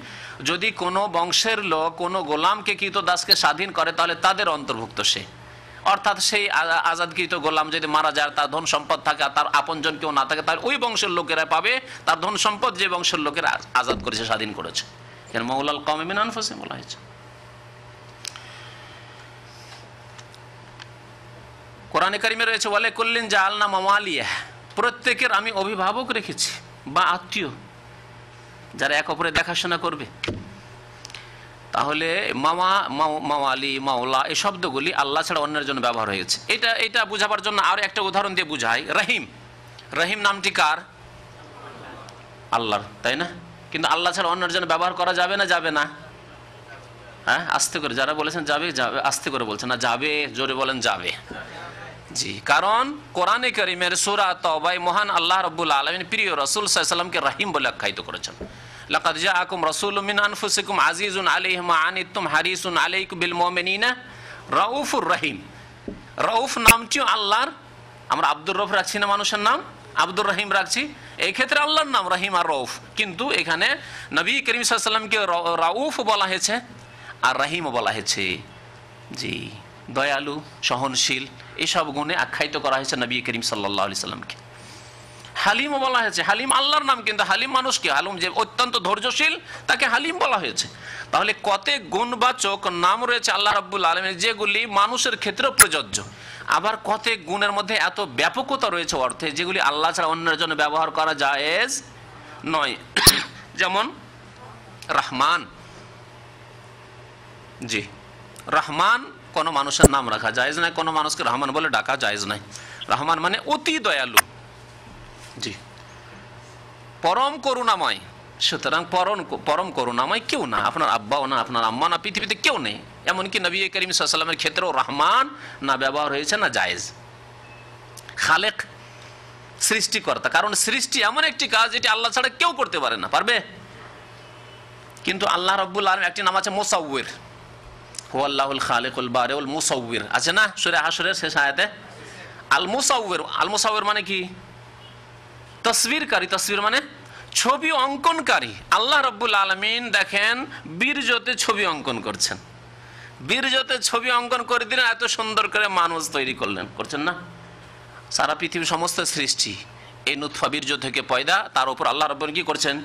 যদি কোনো বংশের লোক কোনো গোলামকে কৃতদাসকে স্বাধীন করে, তাহলে তাদের অন্তর্ভুক্ত সে। অর্থাৎ সেই আজাদকৃত গোলাম যদি মারা যায়, তার ধন সম্পদ থাকে, আর তার আপনজন কেউ না থাকে, তাহলে ওই বংশের লোকেরা পাবে তার ধন সম্পদ, যে বংশের লোকেরা আজাদ করেছে, স্বাধীন করেছে। মাওলাল কওমে মিন আনফুসিহিম বলা হয়েছে। কোরআনে কারিমে রয়েছে, ওয়ালে কুল্লিন জাআলনা মাওয়ালিয়া, প্রত্যেকের আমি অভিভাবক রেখেছি, বা আত্মীয়, যারা এক অপরের দেখাশোনা করবে। তাহলে মাওয়ালি, মাওলা, এই শব্দগুলি আল্লাহ ছাড়া অন্যের জন্য ব্যবহার হয়েছে। এটা বোঝাবার জন্য আরো একটা উদাহরণ দিয়ে বুঝাই। রহিম নামটি কার? আল্লাহর, তাই না? কিন্তু আল্লাহ ছাড়া অন্যের জন্য ব্যবহার করা যাবে না? যাবে না? হ্যাঁ, আস্তে করে, যারা বলেছেন যাবে, আস্তে করে বলছেন না, যাবে, জোরে বলেন যাবে। জি, কারণ কোরআনে কারীমের সূরা তাওবায় মহান আল্লাহ রাব্বুল আলামিন প্রিয় রাসূল সাল্লাল্লাহু আলাইহি ওয়াসাল্লামকে রহিম বলে আখ্যায়িত করেছেন। লাকাদ জাআকুম রাসূলুম মিন আনফুসিকুম আজিজুন আলাইহি মা আনিতুম হারিসুন আলাইকুম বিল মুমিনিনা রাউফুর রহিম। রাউফ নামটিও আল্লাহর। আমরা আব্দুর রউফ রাখছি না, মানুষের নাম আব্দুর রহিম রাখছি, এই ক্ষেত্রে আল্লাহর নাম রহিম আর রউফ। কিন্তু এখানে নবী করিম সাল্লাল্লাহু আলাইহি ওয়াসাল্লামকে রাউফ বলা হয়েছে আর রহিমও বলা হয়েছে। জি, দয়ালু, সহনশীল, এসব গুণে আখ্যায়িত করা হয়েছে নবী করিম সাল্লাল্লাহু আলাইহি সাল্লামকে। হালিমও বলা হয়েছে, হালিম আল্লাহর নাম, কিন্তু হালিম মানুষকে, হালিম যে অত্যন্ত ধৈর্যশীল, তাকে হালিম বলা হয়েছে। তাহলে কত গুণবাচক নাম রয়েছে আল্লাহ রাব্বুল আলামিনের, যেগুলি মানুষের ক্ষেত্রেও প্রযোজ্য। আবার কত গুণের মধ্যে এত ব্যাপকতা রয়েছে অর্থে, যেগুলি আল্লাহ ছাড়া অন্যের জন্য ব্যবহার করা জায়েজ নয়। যেমন রহমান। জি, রহমান কোনো মানুষের নাম রাখা জায়েজ নাই, কোনো মানুষকে রহমান বলে ডাকা জায়েজ নাই। রহমান মানে অতি দয়ালু। জি, পরম করুণাময়। সুতরাং পরম করুণাময় কেউ না, আপনার আব্বাও না, আপনার আম্মা না, পৃথিবীতে কেউ নেই। এমনকি নবী করিম সাল্লাল্লাহু আলাইহি ওয়াসাল্লামের ক্ষেত্রেও রহমান না ব্যবহার হয়েছে, না জায়েজ। খালেক, সৃষ্টিকর্তা, কারণ সৃষ্টি এমন একটি কাজ যেটি আল্লাহ ছাড়া কেউ করতে পারে না, পারবে? কিন্তু আল্লাহ রাব্বুল আলামিন একটি নাম আছে মুসাউবির, হুয়াল্লাহুল খালিকুল বারিউল মুসাউবির, আছে না সূরা হাশরের শেষ আয়াতে? আল মুসাউবির। আল মুসাউবির মানে কি? তসবিরকারী। তসবির মানে ছবি অঙ্কনকারী। আল্লাহ রাব্বুল আলামিন দেখেন বীর্যতে ছবি অঙ্কন করছেন, বীর্যতে ছবি অঙ্কন করে দিলেন, এত সুন্দর করে মানুষ তৈরি করলেন, করছেন না? সারা পৃথিবীর সমস্ত সৃষ্টি এই নুতফা বীর্য থেকে পয়দা, তার উপর আল্লাহ রাব্বুল কি করছেন?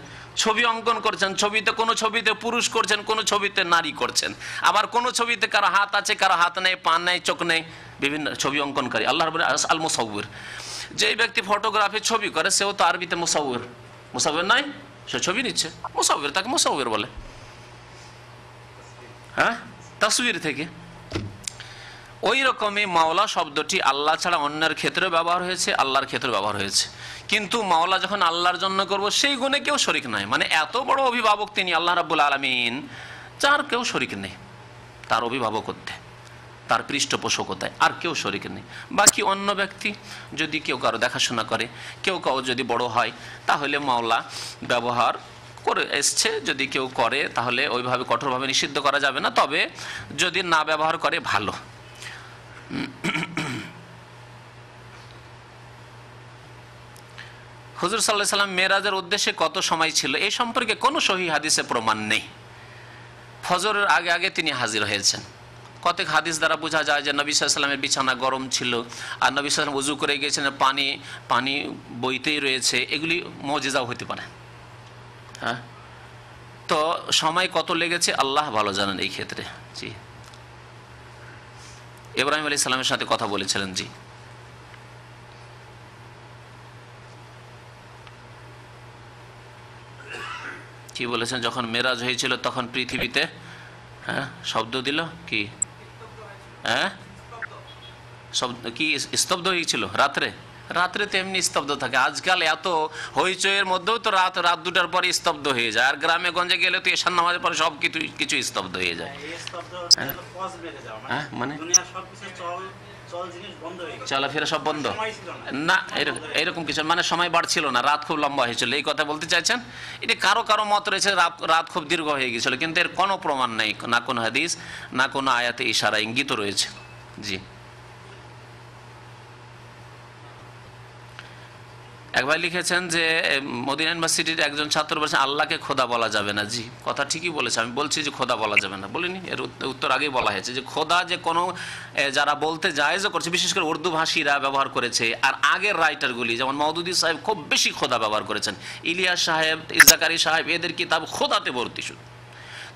ছবি অঙ্কন করছেন। ছবিতে কোনো ছবিতে পুরুষ করছেন, কোনো ছবিতে নারী করছেন, আবার কোনো ছবিতে কারো হাত আছে, কারো হাত নেই, পা নেই, চোখ নেই, বিভিন্ন ছবি অঙ্কনকারী আল্লাহ রাব্বুল আল মুসাউবির। যেই ব্যক্তি ফটোগ্রাফি ছবি করে, সেও তো আরবিতে মুসাউবির। মুসাউবির নয়, সে ছবি নিচ্ছে, মুসাউবির, তাকে মুসাউবির বলে। হ্যাঁ, তাসবির থেকে। ওই রকমই মাওলা শব্দটি আল্লাহ ছাড়া অন্যের ক্ষেত্রে ব্যবহার হয়েছে, আল্লাহর ক্ষেত্রে ব্যবহার হয়েছে। কিন্তু মাওলা যখন আল্লাহর জন্য করব, সেই গুণে কেউ শরিক নাই। মানে এত বড় অভিভাবক তিনি আল্লাহ রাব্বুল আলামিন, যার কেউ শরিক নেই তার অভিভাবক করতে। তার পৃষ্ঠপোষকতায়, আর কেউ শরিক নেই। বাকি অন্য ব্যক্তি যদি কেউ কারো দেখাশোনা করে, কেউ কাউ যদি বড় হয়, তাহলে মাওলা ব্যবহার করে এসছে। যদি কেউ করে তাহলে ওইভাবে কঠোরভাবে নিষিদ্ধ করা যাবে না, তবে যদি না ব্যবহার করে ভালো। হুজুর সাল্লাল্লাহু আলাইহি ওয়াসাল্লাম মেরাজের উদ্দেশ্যে কত সময় ছিল, এই সম্পর্কে কোনো সহিহ হাদিসে প্রমাণ নেই। ফজরের আগে আগে তিনি হাজির হয়েছেন। কতক হাদিস দ্বারা বোঝা যায় যে নবী সাল্লাল্লাহু আলাইহি ওয়াসাল্লামের বিছানা গরম ছিল, আর নবী সাল্লাল্লাহু আলাইহি ওয়াসাল্লাম ওযু করে গিয়েছেন, পানি বইতেই রয়েছে, এগুলি মুজিজাও হতে পারে। হ্যাঁ, তো সময় কত লেগেছে আল্লাহ ভালো জানেন এই ক্ষেত্রে। জি, ইব্রাহিম আলাইহিস সালামের সাথে কথা বলেছিলেন। জি, কি বলেছেন? যখন মেরাজ হয়েছিল তখন পৃথিবীতে শব্দ দিল কি? শব্দ কি? স্তব্ধ হয়েছিল রাত্রে। রাত্রে তো এমনি স্তব্ধ থাকে। আজকাল এত হইচইয়ের মধ্যেও তো রাত 2টার পরে স্তব্ধ হয়ে যায়, আর গ্রামে গঞ্জে গেলে তো এশার নামাজের পরে সব কিছু স্তব্ধ হয়ে যায়। মানে চলাফেরা সব বন্ধ না, এরকম কিছু মানে সময় বাড়ছিল না, রাত খুব লম্বা হয়েছিল, এই কথা বলতে চাইছেন? এটা কারো কারো মত রয়েছে রাত খুব দীর্ঘ হয়ে গেছিল, কিন্তু এর কোনো প্রমাণ নেই, না কোনো হাদিস, না কোনো আয়াতে ইশারা ইঙ্গিত রয়েছে। জি, একবার লিখেছেন যে মদিনা ইউনিভার্সিটির একজন ছাত্র বলছেন আল্লাহকে খোদা বলা যাবে না। জি, কথা ঠিকই বলেছে, আমি বলছি যে খোদা বলা যাবে না, বলিনি? এর উত্তর আগেই বলা হয়েছে যে খোদা যে কোনো যারা বলতে জায়েজও করছে, বিশেষ করে উর্দু ভাষীরা ব্যবহার করেছে, আর আগের রাইটারগুলি যেমন মওদুদি সাহেব খুব বেশি খোদা ব্যবহার করেছেন, ইলিয়াস সাহেব, জাকারি সাহেব, এদের কিতাব খোদাতে ভর্তি শুধু।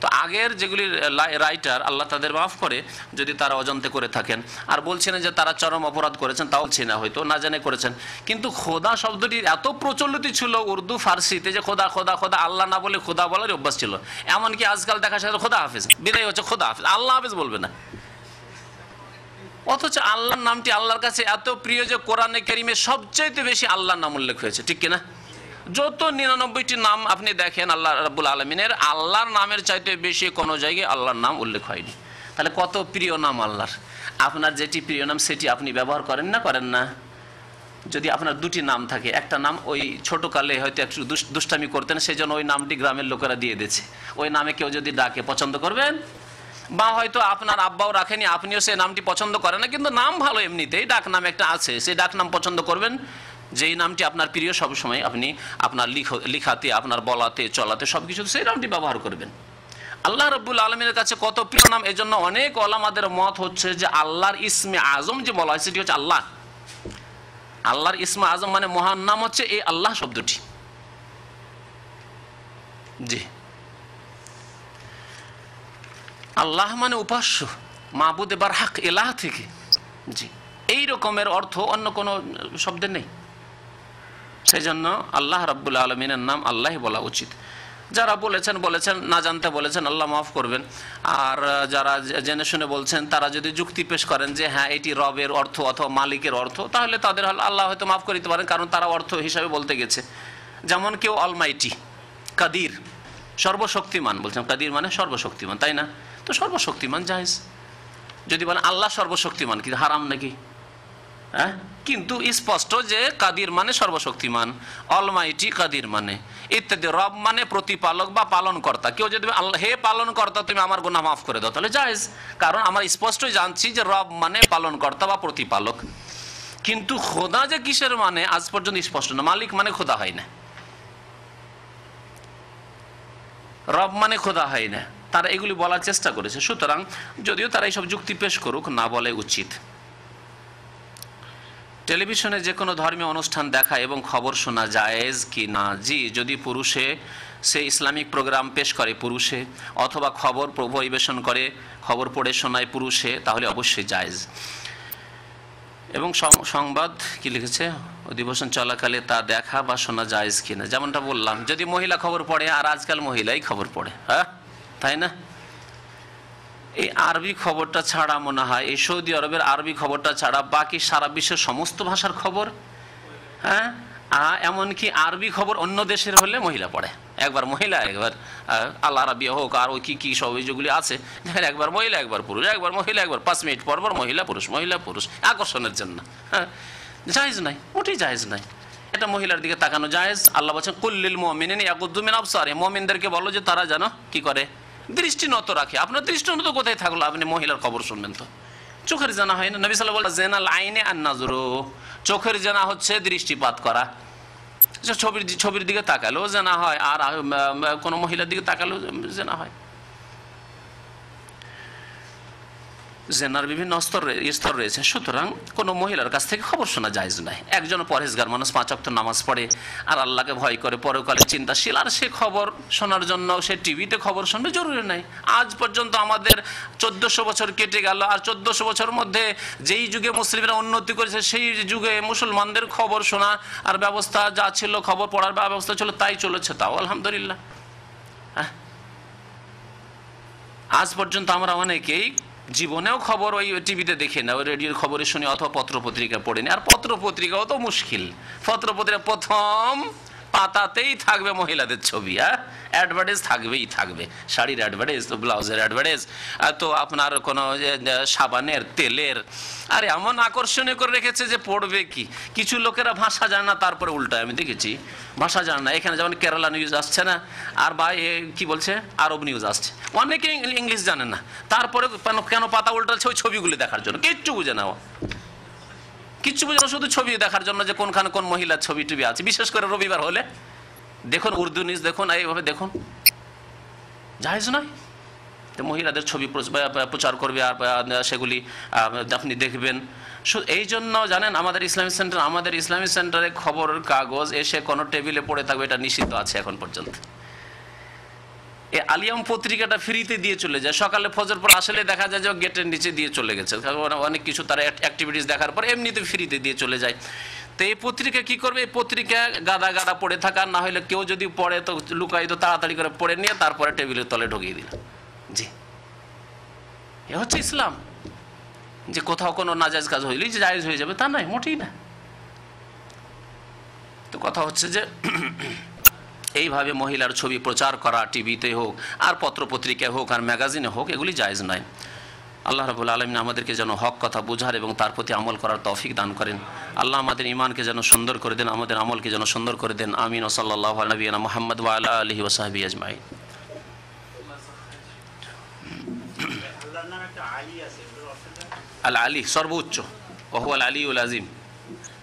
তো আগের যেগুলি রাইটার, আল্লাহ তাদের মাফ করে যদি তারা অজান্তে করে থাকেন, আর বলছি না যে তারা চরম অপরাধ করেছেন, তাও বলছি না, হয়তো না জানে করেছেন, কিন্তু খোদা শব্দটি এত প্রচলিত ছিল উর্দু ফার্সিতে যে খোদা খোদা খোদা, আল্লাহ না বলে খোদা বলার অভ্যাস ছিল। এমনকি আজকাল দেখা যায় খোদা হাফেজ, বিদায় হচ্ছে খোদা হাফেজ, আল্লাহ হাফেজ বলবে না। অথচ আল্লাহর নামটি আল্লাহর কাছে এত প্রিয় যে কোরআনে কারীমে সবচাইতে বেশি আল্লাহর নাম উল্লেখ হয়েছে, ঠিক কিনা? যত 99টি নাম আপনি দেখেন আল্লাহ রাব্বুল আলামিনের, আল্লাহর নামের চাইতে বেশি কোনো জায়গায় আল্লাহর নাম উল্লেখ হয়নি। তাহলে কত প্রিয় নাম আল্লাহর। আপনার যেটি প্রিয় নাম সেটি আপনি ব্যবহার করেন না, করেন না? যদি আপনার 2টি নাম থাকে, একটা নাম ওই ছোটকালে হয়তো একটু দুষ্টামি করতেন, সেই জন্য ওই নামটি গ্রামের লোকেরা দিয়ে দিয়েছে, ওই নামে কেউ যদি ডাকে পছন্দ করবেন? বা হয়তো আপনার আব্বাও রাখেনি, আপনিও সেই নামটি পছন্দ করেন না, কিন্তু নাম ভালো এমনিতেই, ডাক নাম একটা আছে, সেই ডাক নাম পছন্দ করবেন? যেই নামটি আপনার প্রিয় সবসময় আপনি আপনার লিখাতে, আপনার বলাতে, চলাতে সব কিছু সেই নামটি ব্যবহার করবেন। আল্লাহ রাব্বুল আলামিনের কাছে কত প্রিয় নাম। এজন্য অনেক ওলামাদের মত হচ্ছে যে আল্লাহর ইসমে আজম যে বলা হয় সেটি হচ্ছে আল্লাহ। আল্লাহর ইসমে আজম মানে মহান নাম হচ্ছে এই আল্লাহ শব্দটি। জি, আল্লাহ মানে উপাস্য, মাবুদে বারহাক, ইলাহ থেকে। জি, এই রকমের অর্থ অন্য কোনো শব্দে নেই। সেই জন্য আল্লাহ রাব্বুল আলামিনের নাম আল্লাহ বলা উচিত। যারা বলেছেন না জানতে বলেছেন, আল্লাহ মাফ করবেন। আর যারা জেনে শুনে বলছেন, তারা যদি যুক্তি পেশ করেন যে হ্যাঁ এটি রবের অর্থ অথবা মালিকের অর্থ, তাহলে তাদের আল্লাহ হয়তো মাফ করে দিতে পারেন, কারণ তারা অর্থ হিসাবে বলতে গেছে। যেমন কেউ অলমাইটি, কাদির, সর্বশক্তিমান বলছেন, কাদির মানে সর্বশক্তিমান, তাই না? তো সর্বশক্তিমান জায়েজ। যদি বলেন আল্লাহ সর্বশক্তিমান, কি হারাম নাকি? হ্যাঁ, কিন্তু স্পষ্ট যে কাদির মানে সর্বশক্তিমান, অলমাইটি কাদির মানে ইত্যাদি। রব মানে প্রতিপালক বা পালন কর্তা। কেউ যদি আল্লাহ হে পালন কর্তা তুমি আমার গুনাহ মাফ করে দাও, তাহলে জায়েজ, কারণ আমরা স্পষ্টই জানছি যে রব মানে পালন কর্তা বা প্রতিপালক। কিন্তু খোদা যে কিসের মানে আজ পর্যন্ত স্পষ্ট না। মালিক মানে খোদা হয় না, রব মানে খোদা হয় না, তারা এগুলি বলার চেষ্টা করেছে। সুতরাং যদিও তারা এইসব যুক্তি পেশ করুক, না বলে উচিত। টেলিভিশনে যে কোনো ধর্মীয় অনুষ্ঠান দেখা এবং খবর শোনা জায়েজ কি না? জি, যদি পুরুষে সে ইসলামিক প্রোগ্রাম পেশ করে পুরুষে, অথবা খবর পরিবেশন করে, খবর পড়ে শোনায় পুরুষে, তাহলে অবশ্যই জায়েজ। এবং সংবাদ কি লিখেছে, অধিবেশন চলাকালে তা দেখা বা শোনা জায়েজ কিনা? যেমনটা বললাম, যদি মহিলা খবর পড়ে, আর আজকাল মহিলাই খবর পড়ে, হ্যাঁ তাই না? এই আরবি খবরটা ছাড়া মনে হয়, এই সৌদি আরবের আরবি খবরটা ছাড়া বাকি সারা বিশ্বের সমস্ত ভাষার খবর, হ্যাঁ, এমনকি আরবি খবর অন্য দেশের হলে মহিলা পড়ে, একবার মহিলা একবার আল্লাহ রাবিয়া হোক আর ওই কি সব যেগুলি আছে, দেখেন একবার মহিলা একবার পুরুষ, একবার মহিলা একবার 5 মিনিট পর পর মহিলা পুরুষ আকর্ষণের জন্য। হ্যাঁ, জায়েজ নাই, মোটেই জায়েজ নাই। এটা মহিলার দিকে তাকানো জায়েজ। আল্লাহ বলছেন কুল্লিল মুমিনিনা ইয়াগুদ্দু মিন আবসারিহিম, মুমিনদেরকে বলো যে তারা যেন কি করে, দৃষ্টি নত রাখে। আপনার দৃষ্টি নত কোথায় থাকলো, আপনি মহিলার খবর শুনবেন তো? চোখের জানা হয় না? নবী সাল্লাল্লাহু আলাইহি ওয়াসাল্লাম জেনাল আইনে আন নাজরু, চোখের জানা হচ্ছে দৃষ্টিপাত করা। ছবির দিকে তাকালেও জানা হয়, আর কোনো মহিলার দিকে তাকালেও জানা হয়। জেনার বিভিন্ন স্তর রয়েছে। সুতরাং কোনো মহিলার কাছ থেকে খবর শোনা জায়েজ নাই। একজন পরহেজগার মানুষ 5 ওয়াক্ত নামাজ পড়ে আর আল্লাহকে ভয় করে, পরকালে চিন্তাশীল, আর সে খবর শোনার জন্য সে টিভিতে খবর শুনবে, জরুরি নাই। আজ পর্যন্ত আমাদের 1400 বছর কেটে গেল, আর 1400 বছরের মধ্যে যেই যুগে মুসলিমরা উন্নতি করেছে সেই যুগে মুসলমানদের খবর শোনা আর ব্যবস্থা যা ছিল, খবর পড়ার ব্যবস্থা ছিল, তাই চলেছে, তাও আলহামদুলিল্লাহ। হ্যাঁ, আজ পর্যন্ত আমরা অনেকেই জীবনেও খবর ওই টিভিতে দেখে না, ওই রেডিওর খবরে শুনি অথবা পত্রপত্রিকা পড়ে নি। আর পত্রপত্রিকাও তো মুশকিল, পত্রপত্রিকা প্রথম পাতাতেই থাকবে মহিলাদের ছবি। অ্যাডভার্টাইজ থাকবে, শাড়ির অ্যাডভার্টাইজ, তো ব্লাউজের অ্যাডভার্টাইজ, তো আপনার কোনো সাবানের, তেলের, আর এমন আকর্ষণীয় করে রেখেছে যে পড়বে কি। কিছু লোকেরা ভাষা জানে না, তারপরে উল্টায় আমি দেখেছি, ভাষা জানে না। এখানে যেমন কেরালা নিউজ আসছে না, আর বা কি বলছে আরব নিউজ আসছে, অনেকে ইংলিশ জানে না, তারপরে কেন পাতা উল্টাচ্ছে ওই ছবিগুলি দেখার জন্য, কিচ্ছু বুঝে না, শুধু ছবি দেখার জন্য যে কোনখানে কোন মহিলার ছবি টবি আছে। বিশেষ করে রবিবার হলে দেখুন, উর্দু নিউজ দেখুন, এইভাবে দেখুন, জায়েজ নয়। তো মহিলাদের ছবি প্রচার করবে আর সেগুলি আপনি দেখবেন। এই জন্য জানেন আমাদের ইসলামিক সেন্টারে খবরের কাগজ এসে কোনো টেবিলে পড়ে থাকবে, এটা নিষিদ্ধ আছে এখন পর্যন্ত। এই আলিয়াম পত্রিকাটা ফ্রিতে দিয়ে চলে যায়, সকালে ফজর পর আসলে দেখা যায় যে গেটের নিচে দিয়ে চলে গেছে, অনেক কিছু তারা অ্যাক্টিভিটিস দেখার পর এমনিতে ফ্রিতে দিয়ে চলে যায়। তো এই পত্রিকা কি করবে, এই পত্রিকা গাদা পড়ে থাকা, না হলে কেউ যদি পড়ে তো লুকাই, তো তাড়াতাড়ি করে পড়ে নিয়ে তারপরে টেবিলের তলে ঢুকিয়ে দিল। জি, এ হচ্ছে ইসলাম। যে কোথাও কোনো নাজায়েজ কাজ হইলেই যে জায়েজ হয়ে যাবে তা নয়, মোটেই না। তো কথা হচ্ছে যে এইভাবে মহিলার ছবি প্রচার করা টিভিতে হোক আর পত্রপত্রিকায় হোক আর ম্যাগাজিনে হোক, এগুলি জায়েজ নয়। আল্লাহ রাব্বুল আলামিন আমাদেরকে যেন হক কথা বোঝার এবং তার প্রতি আমল করার তৌফিক দান করেন। আল্লাহ আমাদের ঈমানকে যেন সুন্দর করে দেন, আমাদের আমলকে যেন সুন্দর করে দেন। আমিন। ওয়া সাল্লাল্লাহু আলা নবিয়িনা মুহাম্মদ ওয়া আলা আলিহি ওয়া সাহবিহি আজমাইন। আল আলী সর্বোচ্চ, ওয়া হুয়াল আলিয়ুল আযীম।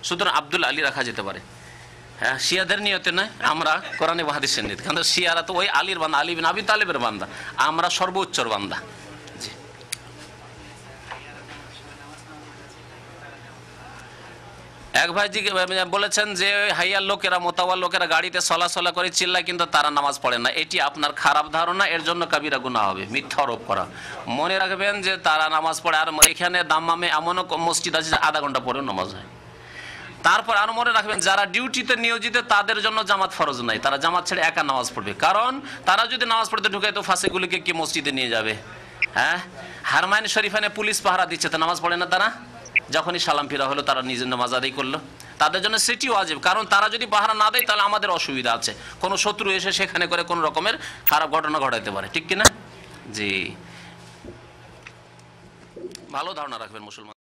সুতরাং আব্দুল আলী রাখা যেতে পারে। হ্যাঁ, শিয়াদের নিয়তে নয়, আমরা কোরআনে হাদিসের নিয়তে। কারণ শিয়ারা তো ওই আলীর বান্দা, আলী বিন আবি তালেবের বান্দা, আমরা সর্বোচ্চর বান্দা। জি, এক ভাইজি বলেছেন যে হাইয়ার লোকেরা, মোতাওয়াল লোকেরা গাড়িতে চলাচলা করে চিল্লায়, কিন্তু তারা নামাজ পড়ে না। এটি আপনার খারাপ ধারণা, এর জন্য কাবিরা গুনাহ হবে, মিথ্যা আরোপ করা। মনে রাখবেন যে তারা নামাজ পড়ে। আর এখানে দাম্মামে এমনও মসজিদ আছে যে আধা ঘন্টা পরেও নামাজ হয়। তারপর আরো মনে রাখবেন, যারা ডিউটিতে নিয়োজিত তাদের জন্য জামাত ফরজ নাই, তারা জামাত ছেড়ে একা নামাজ পড়বে। কারণ তারা যদি নামাজ পড়তে ঢুকে তো ফাঁসিগুলিকে কি মসজিদে নিয়ে যাবে? হ্যাঁ, হারমাইন শরীফানে পুলিশ পাহারা দিচ্ছে, তো নামাজ পড়ে না তারা? যখনই সালাম ফিরা হলো তারা নিজের নামাজ আদায় করলো। তাদের জন্য সেটি ওয়াজিব, কারণ তারা যদি পাহারা না দেয় তাহলে আমাদের অসুবিধা আছে, কোনো শত্রু এসে সেখানে করে কোনো রকমের খারাপ ঘটনা ঘটাতে পারে, ঠিক কিনা? জি, ভালো ধারণা রাখবেন মুসলমান।